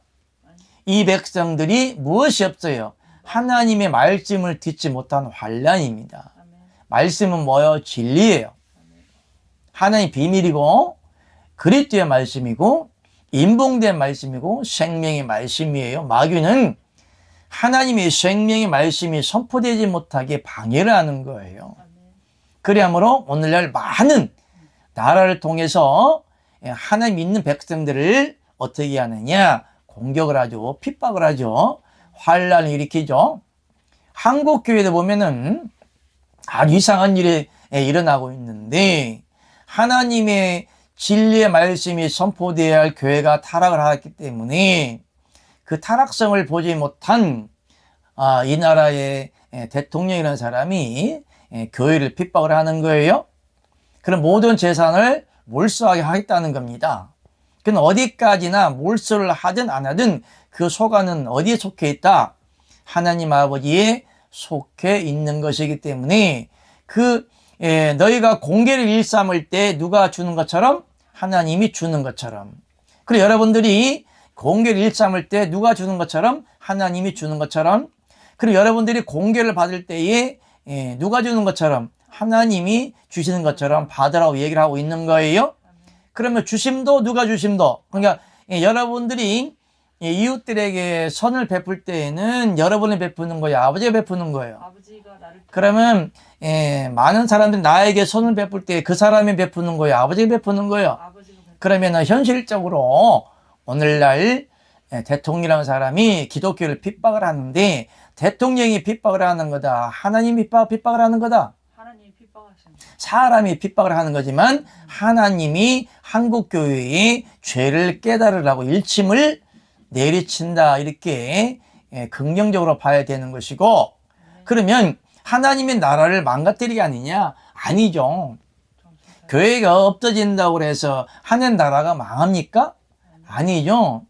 이 백성들이 무엇이 없어요? 하나님의 말씀을 듣지 못한 환란입니다. 말씀은 뭐예요? 진리예요. 하나님 비밀이고 그리스도의 말씀이고 인봉된 말씀이고 생명의 말씀이에요. 마귀는 하나님의 생명의 말씀이 선포되지 못하게 방해를 하는 거예요. 그러므로 오늘날 많은 나라를 통해서 하나님 믿는 백성들을 어떻게 하느냐? 공격을 하죠. 핍박을 하죠. 환란을 일으키죠. 한국 교회도 보면은 아주 이상한 일이 일어나고 있는데 하나님의 진리의 말씀이 선포되어야 할 교회가 타락을 하기 때문에 그 타락성을 보지 못한 이 나라의 대통령이라는 사람이 교회를 핍박을 하는 거예요. 그럼 모든 재산을 몰수하게 하겠다는 겁니다. 그건 어디까지나 몰수를 하든 안 하든 그 소관은 어디에 속해 있다? 하나님 아버지에 속해 있는 것이기 때문에 너희가 공개를 일삼을 때 누가 주는 것처럼 하나님이 주는 것처럼, 그리고 여러분들이 공개를 일삼을 때 누가 주는 것처럼 하나님이 주는 것처럼, 그리고 여러분들이 공개를 받을 때에 누가 주는 것처럼 하나님이 주시는 것처럼 받으라고 얘기를 하고 있는 거예요. 그러면 주심도 누가 주심도, 그러니까 여러분들이 이웃들에게 선을 베풀 때에는 여러분이 베푸는 거예요? 아버지가 베푸는 거예요? 아버지가 나를 그러면 많은 사람들이 나에게 선을 베풀 때 그 사람이 베푸는 거예요? 아버지가 베푸는 거예요? 아버지가 그러면 현실적으로 오늘날 대통령이라는 사람이 기독교를 핍박을 하는데 대통령이 핍박을 하는 거다? 하나님이 핍박을 하는 거다? 하나님이 핍박하시는 사람이 핍박을 하는 거지만 하나님이 한국교회의 죄를 깨달으라고 일침을 내리친다, 이렇게 긍정적으로 봐야 되는 것이고, 그러면 하나님의 나라를 망가뜨리게 아니냐? 아니죠. 교회가 없어진다고 해서 하나님 나라가 망합니까? 아니죠.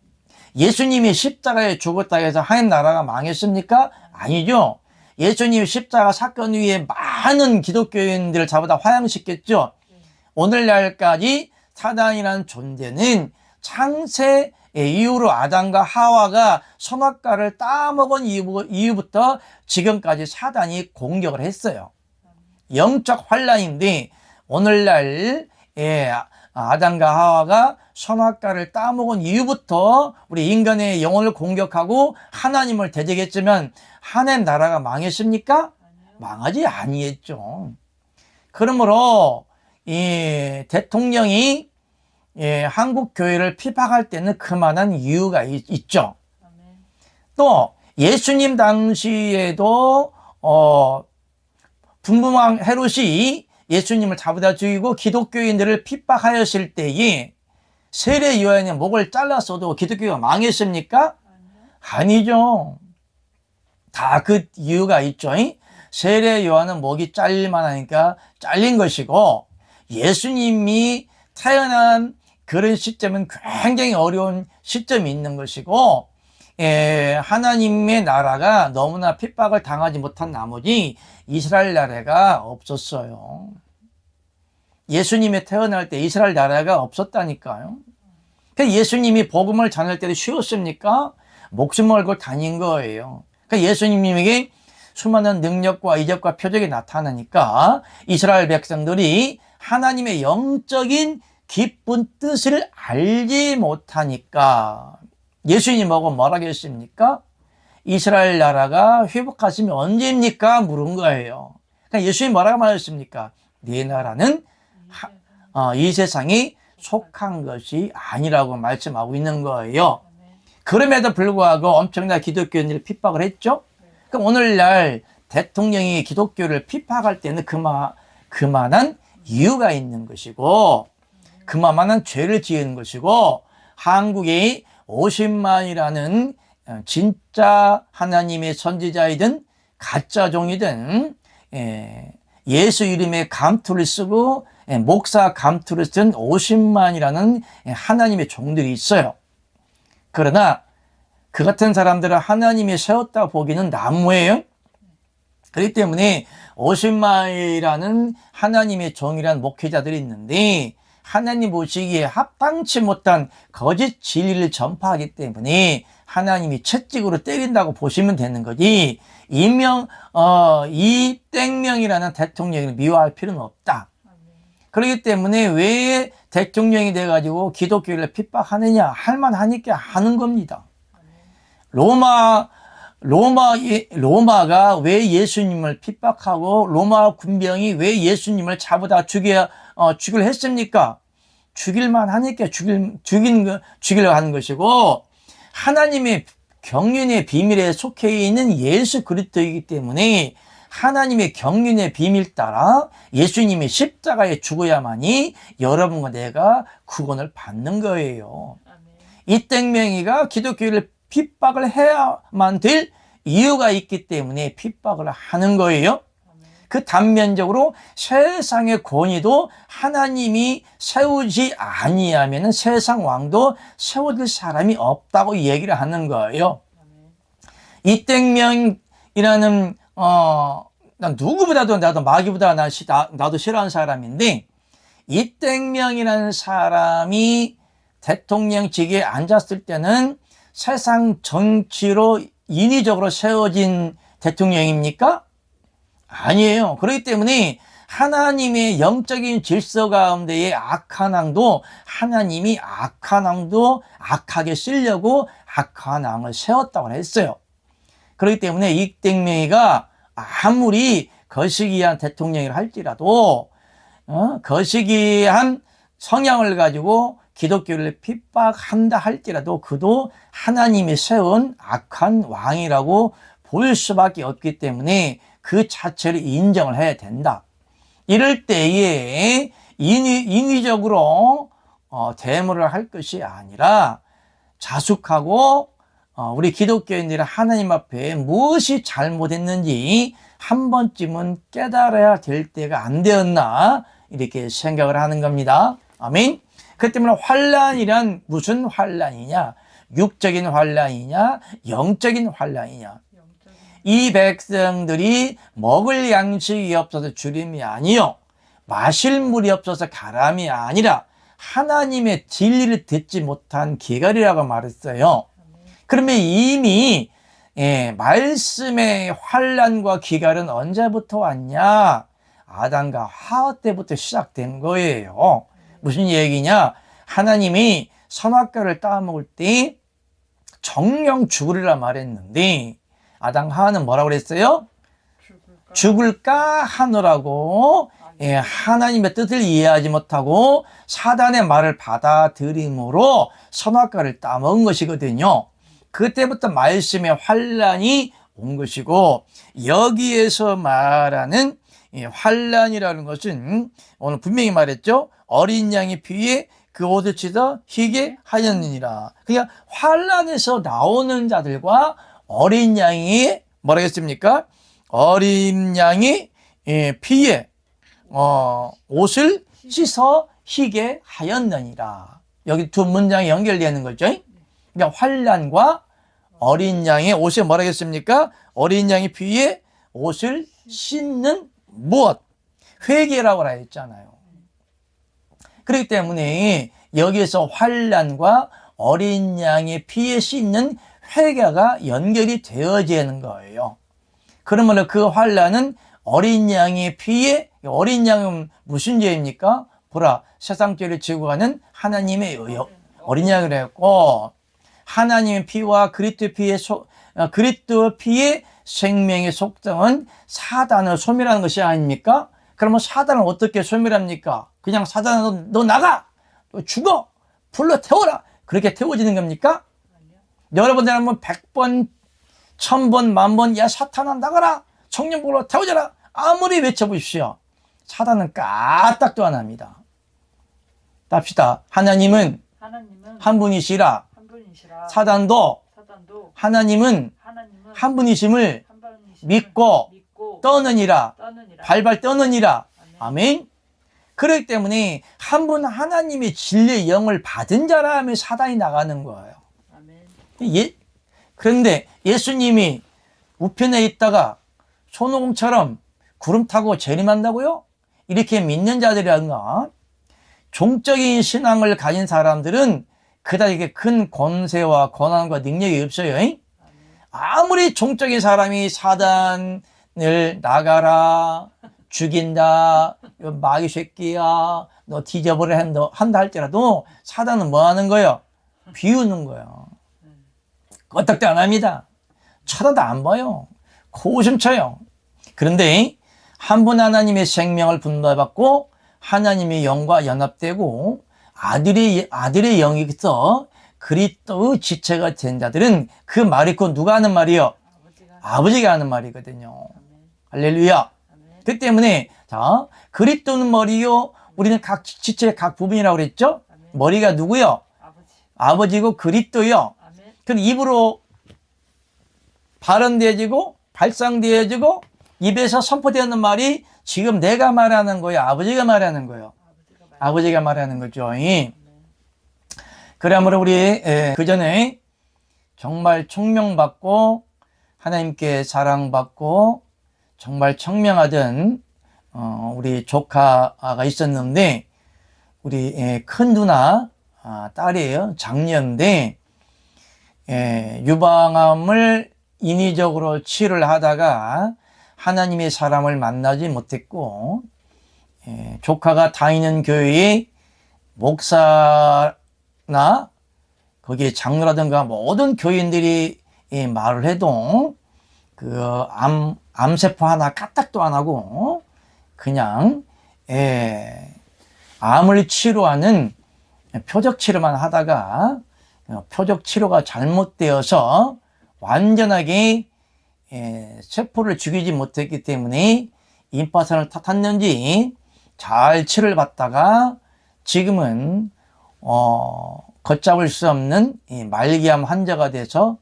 예수님이 십자가에 죽었다 해서 하나님 나라가 망했습니까? 아니죠. 예수님이 십자가 사건 위에 많은 기독교인들을 잡아다 화양시켰죠. 오늘날까지 사단이라는 존재는 창세 이후로 아담과 하와가 선악과를 따먹은 이후부터 지금까지 사단이 공격을 했어요. 영적 환란인데 오늘날 아담과 하와가 선악과를 따먹은 이후부터 우리 인간의 영혼을 공격하고 하나님을 대적했지만 하나님 나라가 망했습니까? 망하지 아니했죠. 그러므로 이 대통령이 한국 교회를 핍박할 때는 그만한 이유가 있죠. 또 예수님 당시에도 분부왕 헤롯이 예수님을 잡아다 죽이고 기독교인들을 핍박하였을 때에 세례 요한의 목을 잘랐어도 기독교가 망했습니까? 아니죠. 다 그 이유가 있죠. 세례 요한은 목이 잘릴만 하니까 잘린 것이고, 예수님이 태어난 그런 시점은 굉장히 어려운 시점이 있는 것이고, 하나님의 나라가 너무나 핍박을 당하지 못한 나머지 이스라엘 나라가 없었어요. 예수님이 태어날 때 이스라엘 나라가 없었다니까요. 예수님이 복음을 전할 때도 쉬웠습니까? 목숨을 걸고 다닌 거예요. 그러니까 예수님에게 수많은 능력과 이적과 표적이 나타나니까 이스라엘 백성들이 하나님의 영적인 깊은 뜻을 알지 못하니까 예수님이 뭐라고 했습니까? 이스라엘 나라가 회복하시면 언제입니까? 물은 거예요. 그러니까 예수님이 뭐라고 말했습니까? 네 나라는 이 세상이 속한 것이 아니라고 말씀하고 있는 거예요. 그럼에도 불구하고 엄청난 기독교인들이 핍박을 했죠. 그럼 오늘날 대통령이 기독교를 핍박할 때는 그만한 이유가 있는 것이고 그만한 죄를 지은 것이고 한국의 50만이라는 진짜 하나님의 선지자이든 가짜 종이든 예수 이름의 감투를 쓰고 목사 감투를 쓴 50만이라는 하나님의 종들이 있어요. 그러나 그 같은 사람들은 하나님이 세웠다 보기는 나무예요. 그렇기 때문에 50만이라는 하나님의 종이라는 목회자들이 있는데 하나님 보시기에 합당치 못한 거짓 진리를 전파하기 때문에 하나님이 채찍으로 때린다고 보시면 되는 거지 이땡명이라는 대통령을 미워할 필요는 없다. 그렇기 때문에 왜 대통령이 돼가지고 기독교를 핍박하느냐 할 만하니까 하는 겁니다. 로마가 왜 예수님을 핍박하고 로마 군병이 왜 예수님을 잡아다 죽이려 했습니까? 죽일만 하니까 죽이려고 하는 것이고 하나님의 경륜의 비밀에 속해 있는 예수 그리스도이기 때문에 하나님의 경륜의 비밀 따라 예수님이 십자가에 죽어야만이 여러분과 내가 구원을 받는 거예요. 이 땡명이가 기독교를 핍박을 해야만 될 이유가 있기 때문에 핍박을 하는 거예요. 그 단면적으로 세상의 권위도 하나님이 세우지 아니하면 세상 왕도 세워질 사람이 없다고 얘기를 하는 거예요. 이 땡명이라는 난 누구보다도 나도 마귀보다 나도 싫어하는 사람인데 이 땡명이라는 사람이 대통령직에 앉았을 때는 세상 정치로 인위적으로 세워진 대통령입니까? 아니에요. 그렇기 때문에 하나님의 영적인 질서 가운데의 악한 왕도 하나님이 악한 왕도 악하게 쓰려고 악한 왕을 세웠다고 했어요. 그렇기 때문에 이 땡명이가 아무리 거시기한 대통령이라 할지라도 거시기한 성향을 가지고 기독교를 핍박한다 할지라도 그도 하나님이 세운 악한 왕이라고 볼 수밖에 없기 때문에 그 자체를 인정을 해야 된다. 이럴 때에 인위적으로 대모를 할 것이 아니라 자숙하고 우리 기독교인들이 하나님 앞에 무엇이 잘못했는지 한 번쯤은 깨달아야 될 때가 안 되었나 이렇게 생각을 하는 겁니다. 아멘. 그 때문에 환난이란 무슨 환난이냐? 육적인 환난이냐? 영적인 환난이냐? 이 백성들이 먹을 양식이 없어서 주림이 아니요 마실 물이 없어서 가람이 아니라 하나님의 진리를 듣지 못한 기갈이라고 말했어요. 그러면 이미 말씀의 환난과 기갈은 언제부터 왔냐? 아담과 하와 때부터 시작된 거예요. 무슨 얘기냐? 하나님이 선악과를 따먹을 때 정령 죽으리라 말했는데 아담 하와는 뭐라고 그랬어요? 죽을까 하느라고 하나님의 뜻을 이해하지 못하고 사단의 말을 받아들임으로 선악과를 따먹은 것이거든요. 그때부터 말씀의 환난이 온 것이고 여기에서 말하는 환난이라는 것은 오늘 분명히 말했죠. 어린 양의 피에 그 옷을 찢어 희게 하였느니라. 그러니까 환난에서 나오는 자들과 어린 양이 뭐라 했습니까? 어린 양이 피에 옷을 씻어 희게 하였느니라. 여기 두 문장이 연결되는 거죠. 그러니까 환난과 어린 양의 옷에 뭐라 했습니까? 어린 양의 피에 옷을 씻는 무엇? 회개라고 했잖아요. 그렇기 때문에 여기에서 환난과 어린 양의 피에 씻는 회개가 연결이 되어지는 거예요. 그러면 그 환난은 어린 양의 피에, 어린 양은 무슨 죄입니까? 보라, 세상 죄를 지고 가는 하나님의 어린 양이라 했고, 하나님의 피와 그리스도 피의 생명의 속성은 사단을 소멸하는 것이 아닙니까? 그러면 사단을 어떻게 소멸합니까? 그냥 사단아, 너 나가! 너 죽어! 불러 태워라! 그렇게 태워지는 겁니까? 여러분들 한번 100번, 1000번, 10,000번, 야, 사탄아, 나가라! 성령불로 태워져라! 아무리 외쳐보십시오. 사단은 까딱도 안 합니다. 답시다. 하나님은 한 분이시라. 사단도 하나님은 한 분이심을 믿고 떠느니라. 발발 떠느니라. 아멘. 그렇기 때문에 한 분 하나님의 진리의 영을 받은 자라면 사단이 나가는 거예요. 그런데 예수님이 우편에 있다가 손오공처럼 구름 타고 재림한다고요? 이렇게 믿는 자들이란가? 종적인 신앙을 가진 사람들은 그다지 큰 권세와 권한과 능력이 없어요. 아무리 종적인 사람이 사단을 나가라, 죽인다, 마귀 새끼야, 너 뒤져버려 한다 할지라도 사단은 뭐 하는 거예요? 비우는 거예요. 껐닥도 안 합니다. 쳐다도 안 봐요. 코웃음 쳐요. 그런데 한 분 하나님의 생명을 분배받고 하나님의 영과 연합되고 아들의 영이 있어 그리스도의 지체가 된 자들은 그 말이 곧 누가 하는 말이요? 아버지가 하는 말이거든요. 할렐루야. 그 때문에 자, 그리스도는 머리요, 우리는 각 지체의 각 부분이라고 그랬죠? 머리가 누구요? 아버지고 그리스도요. 그럼 입으로 발언되어지고 발상되어지고 입에서 선포되는 말이 지금 내가 말하는 거예요? 아버지가 말하는 거예요? 아버지가 말하는 거죠. 그러므로 우리 그 전에 정말 총명받고 하나님께 사랑받고 정말 청명하던 우리 조카가 있었는데 우리 큰 누나 딸이에요. 장녀인데 유방암을 인위적으로 치료를 하다가 하나님의 사람을 만나지 못했고 조카가 다니는 교회에 목사나 거기에 장로라든가 모든 교인들이 말을 해도 그 암세포 하나 까딱도 안 하고 그냥 암을 치료하는 표적 치료만 하다가 표적 치료가 잘못되어서 완전하게 세포를 죽이지 못했기 때문에 임파선을 탔는지 잘 치료를 받다가 지금은 걷잡을 수 없는 말기암 환자가 돼서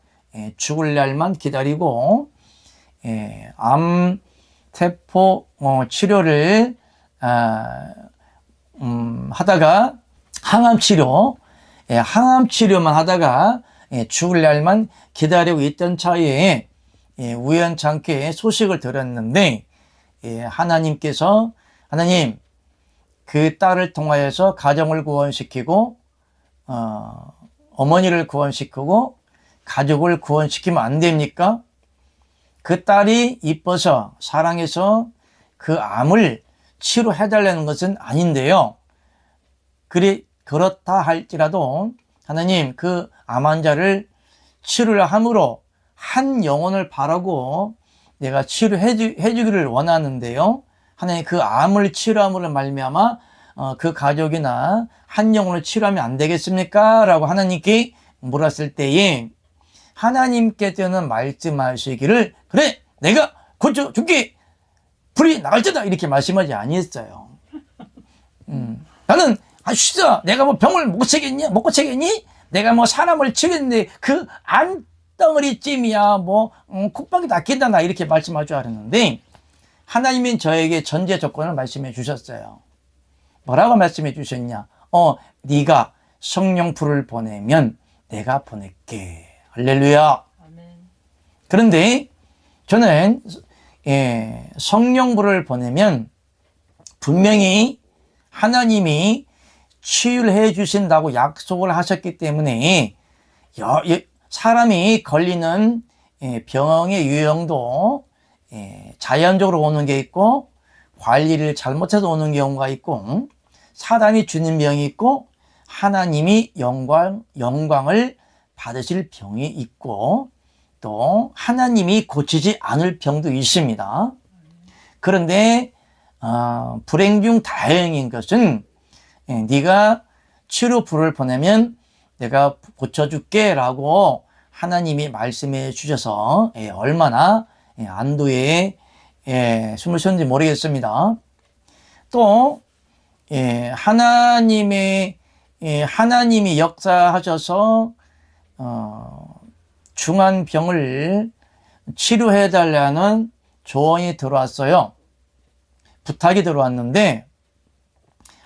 죽을 날만 기다리고 암세포 치료를 하다가 항암 치료만 하다가 죽을 날만 기다리고 있던 차에 우연찮게 소식을 들었는데 하나님께서 하나님 그 딸을 통하여서 가정을 구원시키고 어머니를 구원시키고 가족을 구원시키면 안 됩니까? 그 딸이 이뻐서 사랑해서 그 암을 치료해달라는 것은 아닌데요. 그렇다 할지라도 하나님 그 암 환자를 치료를 함으로 한 영혼을 바라고 내가 치료해 주기를 원하는데요. 하나님 그 암을 치료함으로 말미암아 그 가족이나 한 영혼을 치료하면 안 되겠습니까? 라고 하나님께 물었을 때에 하나님께서는 말씀하시기를 그래 내가 고쳐줄게 불이 나갈지다 이렇게 말씀하지 아니했어요. 나는 진짜 내가 뭐 병을 못 고치겠니? 내가 뭐 사람을 치겠는데 그 암덩어리쯤이야 뭐 콧방이 낫겠다 나 이렇게 말씀할 줄 알았는데 하나님은 저에게 전제 조건을 말씀해 주셨어요. 뭐라고 말씀해 주셨냐? 네가 성령 불을 보내면 내가 보낼게. 할렐루야. 아멘. 그런데 저는 성령 불을 보내면 분명히 하나님이 치유를 해 주신다고 약속을 하셨기 때문에 사람이 걸리는 병의 유형도 자연적으로 오는 게 있고 관리를 잘못해서 오는 경우가 있고 사단이 주는 병이 있고 하나님이 영광을 받으실 병이 있고 또 하나님이 고치지 않을 병도 있습니다. 그런데 불행 중 다행인 것은 네가 치료불을 보내면 내가 고쳐줄게 라고 하나님이 말씀해 주셔서 얼마나 안도에 숨을 쉬었는지 모르겠습니다. 또 하나님이 역사하셔서 중한 병을 치료해 달라는 조언이 들어왔어요. 부탁이 들어왔는데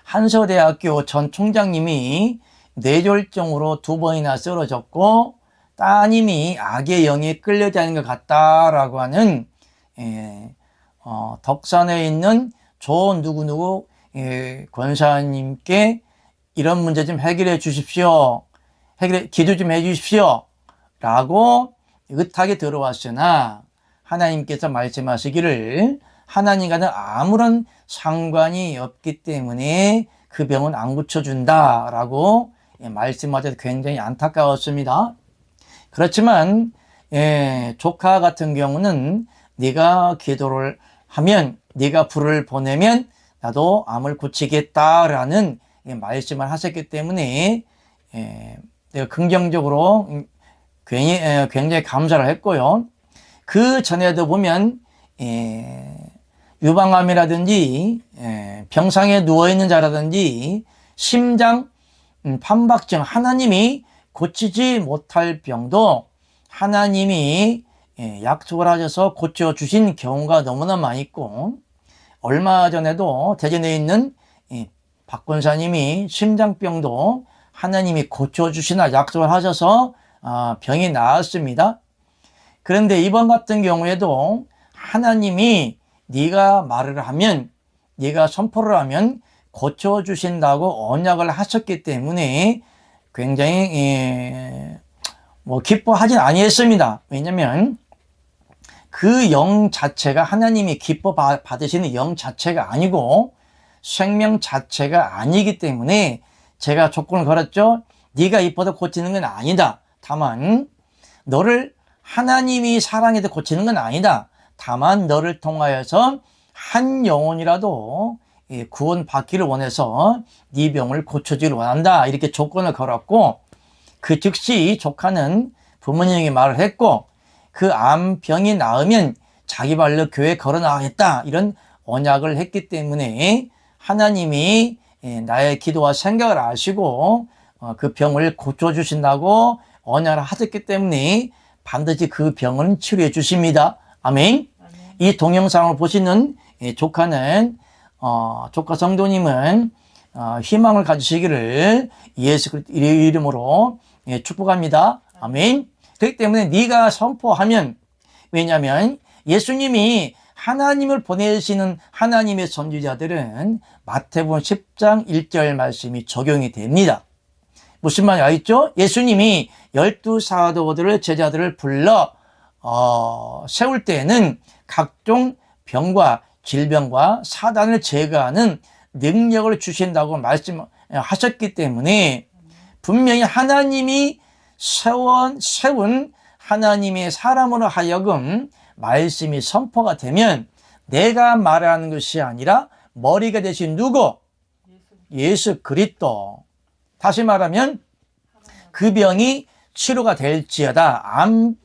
한서대학교 전 총장님이 뇌졸중으로 2번이나 쓰러졌고 따님이 악의 영에 끌려다니는 것 같다라고 하는 덕산에 있는 조 누구누구 권사님께 이런 문제 좀 해결해 주십시오. 기도 좀 해 주십시오. 라고 의탁이 들어왔으나 하나님께서 말씀하시기를 하나님과는 아무런 상관이 없기 때문에 그 병은 안 고쳐준다 라고 말씀하셔서 굉장히 안타까웠습니다. 그렇지만 조카 같은 경우는 네가 기도를 하면 네가 불을 보내면 나도 암을 고치겠다라는 말씀을 하셨기 때문에 내가 긍정적으로 굉장히 감사를 했고요. 그 전에도 보면 유방암이라든지 병상에 누워있는 자라든지 심장 판박증 하나님이 고치지 못할 병도 하나님이 약속을 하셔서 고쳐주신 경우가 너무나 많이 있고 얼마 전에도 대전에 있는 박 권사님이 심장병도 하나님이 고쳐주시나 약속을 하셔서 병이 나았습니다. 그런데 이번 같은 경우에도 하나님이 네가 말을 하면 네가 선포를 하면 고쳐주신다고 언약을 하셨기 때문에 굉장히 기뻐하진 아니했습니다. 왜냐하면 그 영 자체가 하나님이 기뻐 받으시는 영 자체가 아니고 생명 자체가 아니기 때문에 제가 조건을 걸었죠. 네가 이뻐도 고치는 건 아니다. 다만 너를 하나님이 사랑해서 고치는 건 아니다. 다만 너를 통하여서 한 영혼이라도 구원 받기를 원해서 네 병을 고쳐주기를 원한다. 이렇게 조건을 걸었고 그 즉시 조카는 부모님에게 말을 했고 그 암병이 나으면 자기 발로 교회 걸어 나가겠다. 이런 언약을 했기 때문에 하나님이 나의 기도와 생각을 아시고 그 병을 고쳐주신다고 언약을 하셨기 때문에 반드시 그 병은 치료해 주십니다. 아멘. 이 동영상을 보시는 조카는 조카 성도님은 희망을 가지시기를 예수 그리스도 이름으로 축복합니다. 아멘. 그렇기 때문에 네가 선포하면 왜냐하면 예수님이 하나님을 보내시는 하나님의 선지자들은 마태복음 10장 1절 말씀이 적용이 됩니다. 무슨 말이 알겠죠? 예수님이 12사도들을 제자들을 불러 세울 때에는 각종 병과 질병과 사단을 제거하는 능력을 주신다고 말씀하셨기 때문에 분명히 하나님이 세운 하나님의 사람으로 하여금 말씀이 선포가 되면 내가 말하는 것이 아니라 머리가 되신 누구? 예수 그리스도. 다시 말하면 그 병이 치료가 될지어다. 암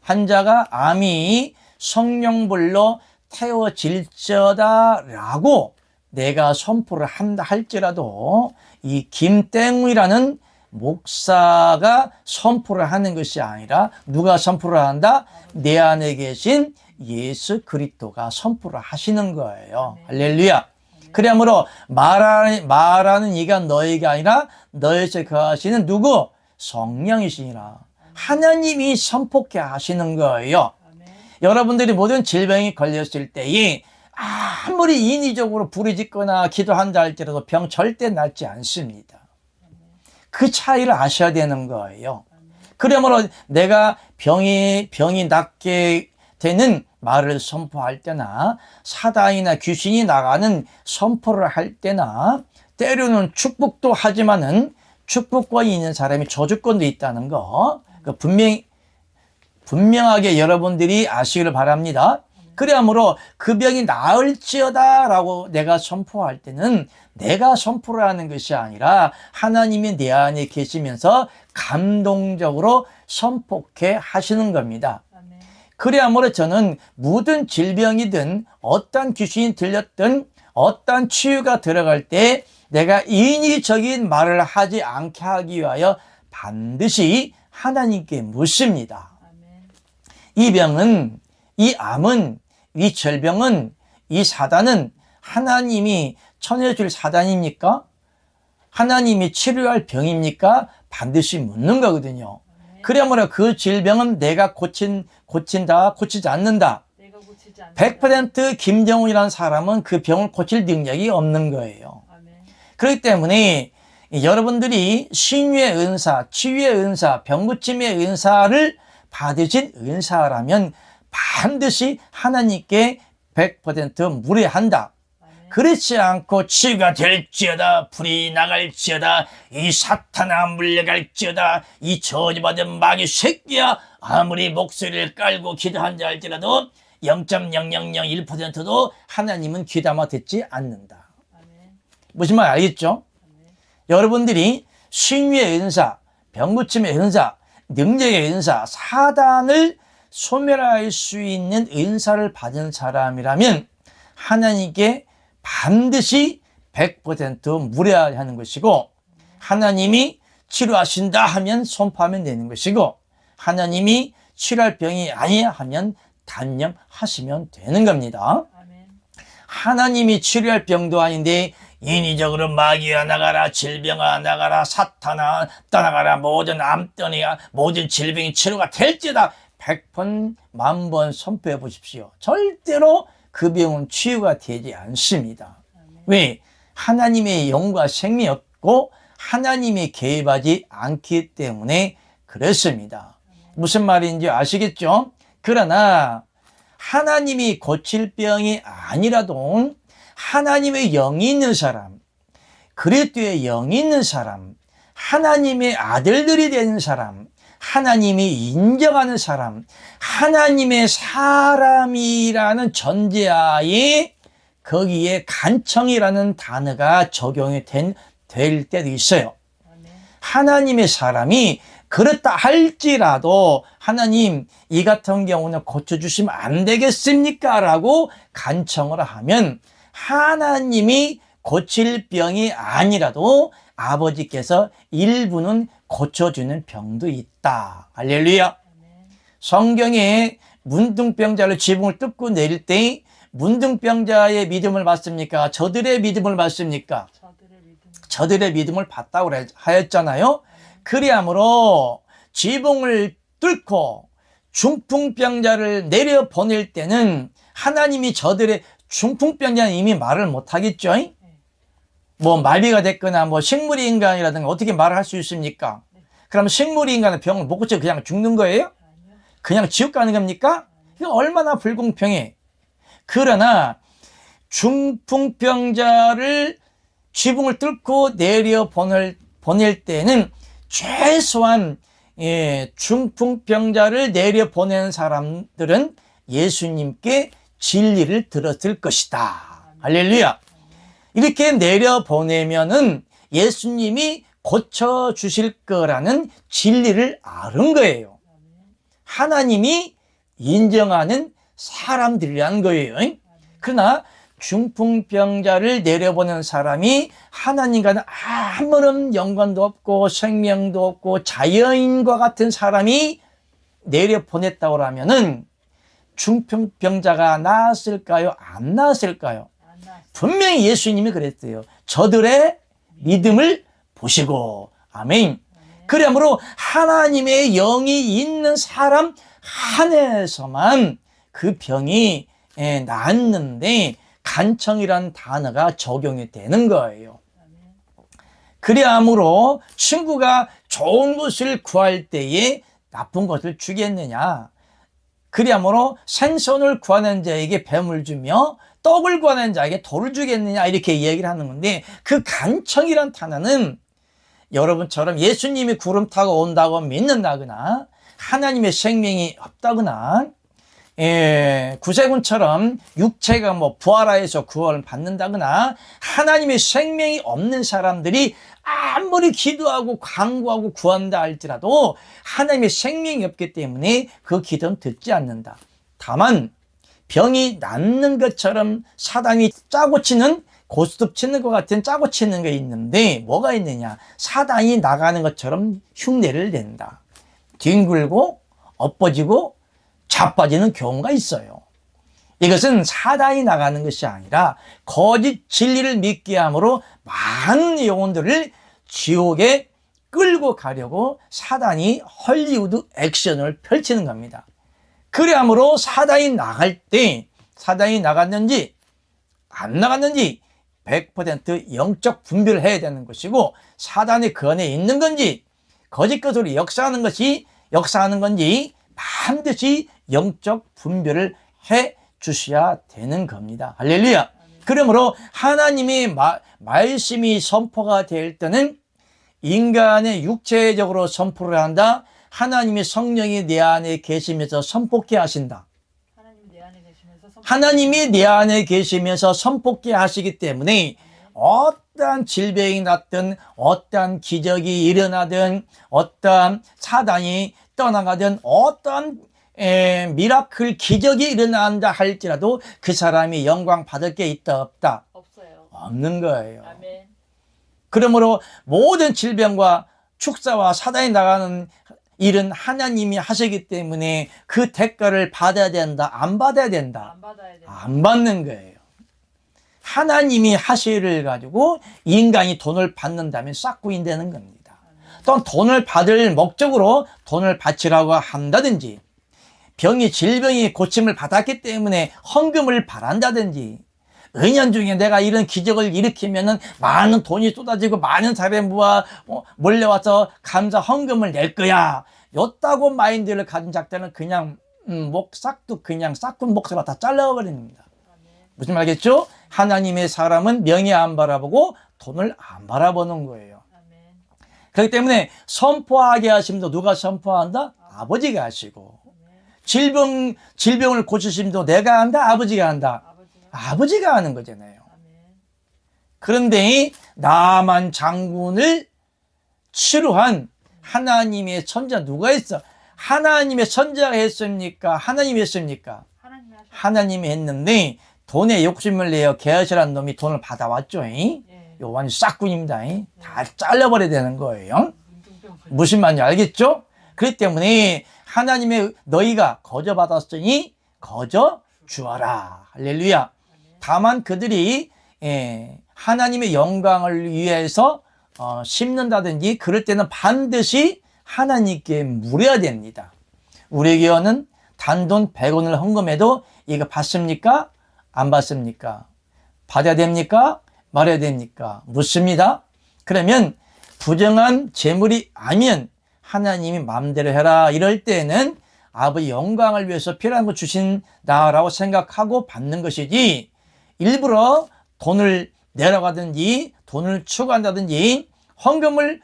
환자가 암이 성령불로 태워질지어다 라고 내가 선포를 한다 할지라도 이 김땡이라는 목사가 선포를 하는 것이 아니라 누가 선포를 한다? 내 안에 계신 예수 그리스도가 선포를 하시는 거예요. 할렐루야. 그러므로 말하는 이가 너에게 아니라 너에게 거하시는 누구? 성령이시니라. 하나님이 선포케 하시는 거예요. 여러분들이 모든 질병이 걸렸을 때에 아무리 인위적으로 부르짖거나 기도한다 할지라도 병 절대 낫지 않습니다. 그 차이를 아셔야 되는 거예요. 그러므로 내가 병이 낫게 되는 말을 선포할 때나 사단이나 귀신이 나가는 선포를 할 때나 때로는 축복도 하지만은 축복권이 있는 사람이 저주권도 있다는 거 분명하게 여러분들이 아시기를 바랍니다. 그러므로 그 병이 나을지어다 라고 내가 선포할 때는 내가 선포를 하는 것이 아니라 하나님이 내 안에 계시면서 감동적으로 선포케 하시는 겁니다. 그러므로 저는 모든 질병이든 어떤 귀신이 들렸든 어떤 치유가 들어갈 때 내가 인위적인 말을 하지 않게 하기 위하여 반드시 하나님께 묻습니다. 이 병은, 이 암은, 이 절병은, 이 사단은 하나님이 쳐내줄 사단입니까? 하나님이 치료할 병입니까? 반드시 묻는 거거든요. 그러므로 그 질병은 내가 고친다, 고치지 않는다. 100% 김정훈이라는 사람은 그 병을 고칠 능력이 없는 거예요. 그렇기 때문에 여러분들이 신유의 은사, 치유의 은사, 병고침의 은사를 받으신 은사라면 반드시 하나님께 100% 물어한다. 그렇지 않고 치유가 될지어다, 불이 나갈지어다, 이 사탄아 물려갈지어다, 이 저주받은 마귀 새끼야, 아무리 목소리를 깔고 기도한다 할지라도 0.0001%도 하나님은 귀담아 듣지 않는다. 무슨 말 알겠죠? 여러분들이 신유의 은사, 병고침의 은사, 능력의 은사, 사단을 소멸할 수 있는 은사를 받은 사람이라면 하나님께 반드시 100% 물어야 하는 것이고, 하나님이 치료하신다 하면 선포하면 되는 것이고, 하나님이 치료할 병이 아니야 하면 단념하시면 되는 겁니다. 하나님이 치료할 병도 아닌데 인위적으로 마귀야 나가라, 질병아 나가라, 사탄아 떠나가라, 모든 암떠니가 모든 질병이 치료가 될지다 100번, 10,000번 선포해 보십시오. 절대로 그 병은 치유가 되지 않습니다. 왜? 하나님의 영과 생명이 없고 하나님이 개입하지 않기 때문에 그렇습니다. 무슨 말인지 아시겠죠? 그러나 하나님이 고칠 병이 아니라도 하나님의 영이 있는 사람, 그리스도의 영이 있는 사람, 하나님의 아들들이 되는 사람, 하나님이 인정하는 사람, 하나님의 사람이라는 전제하에 거기에 간청이라는 단어가 적용이 될 때도 있어요. 하나님의 사람이 그렇다 할지라도 하나님 이 같은 경우는 고쳐주시면 안 되겠습니까? 라고 간청을 하면 하나님이 고칠 병이 아니라도 아버지께서 일부는 고쳐주는 병도 있다. 할렐루야. 성경에 문둥병자를 지붕을 뜯고 내릴 때 문둥병자의 믿음을 받습니까? 저들의 믿음을 받습니까? 저들의 믿음을 받다고 하였잖아요. 그리하므로 지붕을 뚫고 중풍병자를 내려보낼 때는 하나님이 저들의 중풍병자는 이미 말을 못하겠죠. 뭐 마비가 됐거나 뭐 식물인간이라든가 어떻게 말을 할 수 있습니까? 그럼 식물인간은 병을 못 고쳐 그냥 죽는 거예요? 그냥 지옥 가는 겁니까? 이거 얼마나 불공평해. 그러나 중풍병자를 지붕을 뚫고 보낼 때는 최소한 중풍병자를 내려보내는 사람들은 예수님께 진리를 들었을 것이다. 할렐루야. 이렇게 내려보내면은 예수님이 고쳐주실 거라는 진리를 아는 거예요. 하나님이 인정하는 사람들이라는 거예요. 그러나 중풍병자를 내려보낸 사람이 하나님과는 아무런 연관도 없고 생명도 없고 자연인과 같은 사람이 내려보냈다고 하면은 중풍병자가 나았을까요? 안 나았을까요? 분명히 예수님이 그랬어요. 저들의 믿음을 보시고. 아멘. 그러므로 하나님의 영이 있는 사람 안에서만 그 병이 낫는데 간청이라는 단어가 적용이 되는 거예요. 그리하므로 친구가 좋은 것을 구할 때에 나쁜 것을 주겠느냐. 그리하므로 생선을 구하는 자에게 뱀을 주며 떡을 구하는 자에게 돌을 주겠느냐 이렇게 얘기를 하는 건데, 그 간청이란 단어는 여러분처럼 예수님이 구름 타고 온다고 믿는다거나 하나님의 생명이 없다거나 구세군처럼 육체가 부활하여서 구원을 받는다거나 하나님의 생명이 없는 사람들이 아무리 기도하고 간구하고 구한다 할지라도 하나님의 생명이 없기 때문에 그 기도는 듣지 않는다. 다만 병이 낫는 것처럼 사단이 짜고 치는, 고스톱 치는 것 같은 짜고 치는 게 있는데 뭐가 있느냐. 사단이 나가는 것처럼 흉내를 낸다. 뒹굴고 엎어지고 자빠지는 경우가 있어요. 이것은 사단이 나가는 것이 아니라 거짓 진리를 믿게 함으로 많은 영혼들을 지옥에 끌고 가려고 사단이 헐리우드 액션을 펼치는 겁니다. 그래야므로 사단이 나갈 때 사단이 나갔는지 안 나갔는지 100% 영적 분별을 해야 되는 것이고, 사단이 그 안에 있는 건지 거짓 것으로 역사하는 건지 반드시 영적 분별을 해 주셔야 되는 겁니다. 할렐루야. 그러므로 하나님의 말씀이 선포가 될 때는 인간의 육체적으로 선포를 한다. 하나님의 성령이 내 안에 계시면서 선포케 하신다. 하나님이 내 안에 계시면서 선포케 하시기 때문에 어떠한 질병이 났든 어떠한 기적이 일어나든 어떠한 사단이 떠나가든 어떠한 미라클 기적이 일어난다 할지라도 그 사람이 영광 받을 게 있다 없다? 없어요. 없는 거예요. 아멘. 그러므로 모든 질병과 축사와 사단이 나가는 일은 하나님이 하시기 때문에 그 대가를 받아야 된다, 안 받아야 된다? 안 받아야 된다. 안 받는 거예요. 하나님이 하시를 가지고 인간이 돈을 받는다면 싹구인 되는 겁니다. 또한 돈을 받을 목적으로 돈을 바치라고 한다든지, 질병이 고침을 받았기 때문에 헌금을 바란다든지, 은연중에 내가 이런 기적을 일으키면은 많은 돈이 쏟아지고 많은 사람이 몰려와서 감사 헌금을 낼 거야. 요따고 마인드를 가진 작자는 그냥 싹도 그냥 싹군 목소리가 다 잘라버립니다. 무슨 말이겠죠? 하나님의 사람은 명예 안 바라보고 돈을 안 바라보는 거예요. 그렇기 때문에 선포하게 하심도 누가 선포한다? 아버지가 하시고, 질병을 고치심도 내가 한다? 아버지가 한다? 아버지가 하는 거잖아요. 그런데 나만 장군을 치루한 하나님의 선자 누가 했어? 하나님의 선자가 했습니까? 하나님이 했습니까? 하나님이 했는데 돈에 욕심을 내어 게하시라는 놈이 돈을 받아왔죠. 요 완전 싹군입니다. 다 잘라버려야 되는 거예요. 무슨 말인지 알겠죠? 그렇기 때문에 하나님의 너희가 거저 받았으니 거저 주어라. 할렐루야. 다만 그들이 하나님의 영광을 위해서 심는다든지 그럴 때는 반드시 하나님께 물어야 됩니다. 우리 교회는 단돈 100원을 헌금해도 이거 받습니까? 안 받습니까? 받아야 됩니까? 말아야 됩니까? 묻습니다. 그러면 부정한 재물이 아니면 하나님이 마음대로 해라 이럴 때는 아버지 영광을 위해서 필요한 거 주신다라고 생각하고 받는 것이지, 일부러 돈을 내려가든지 돈을 추구한다든지 헌금을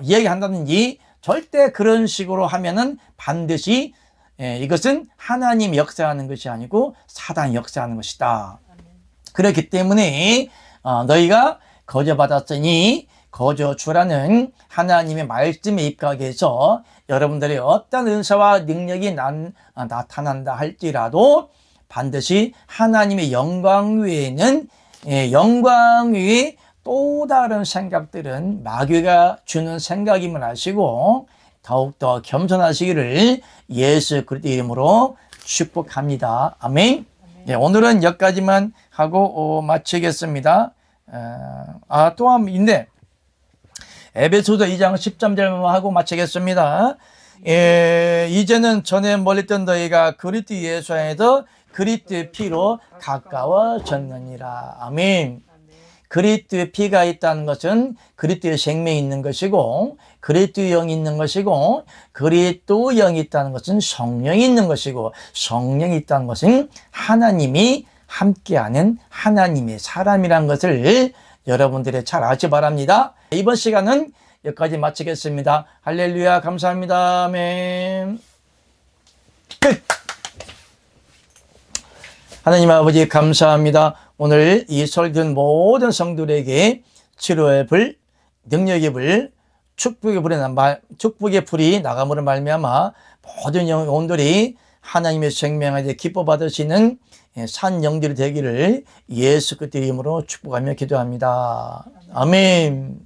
이야기한다든지 절대 그런 식으로 하면은 반드시 이것은 하나님 역사하는 것이 아니고 사단이 역사하는 것이다. 그렇기 때문에 너희가 거저 받았으니 거저 주라는 하나님의 말씀에 입각해서 여러분들의 어떤 은사와 능력이 나타난다 할지라도 반드시 하나님의 영광 외에는 영광 외에 또 다른 생각들은 마귀가 주는 생각임을 아시고 더욱더 겸손하시기를 예수 그리스도 이름으로 축복합니다. 아멘. 오늘은 여기까지만 하고 마치겠습니다. 또 한 번 있는데 에베소서 2장 13절만 하고 마치겠습니다. 이제는 전에 멀리던 너희가 그리스도 예수 안에서 그리스도의 피로 가까워졌느니라. 아멘. 그리스도의 피가 있다는 것은 그리스도의 생명이 있는 것이고, 그리스도의 영이 있는 것이고, 그리스도의 영이 있다는 것은 성령이 있는 것이고, 성령이 있다는 것은 하나님이 함께하는 하나님의 사람이라는 것을 여러분들이 잘 알지 바랍니다. 이번 시간은 여기까지 마치겠습니다. 할렐루야, 감사합니다. 아멘. 끝. 하나님 아버지 감사합니다. 오늘 이 설든 모든 성도들에게 치료의 불, 능력의 불, 축복의 불이 나감으로 말미암아 모든 영혼들이 하나님의 생명을 기뻐 받으시는 산 영들이 되기를 예수 그리스도의 이름으로 축복하며 기도합니다. 아멘.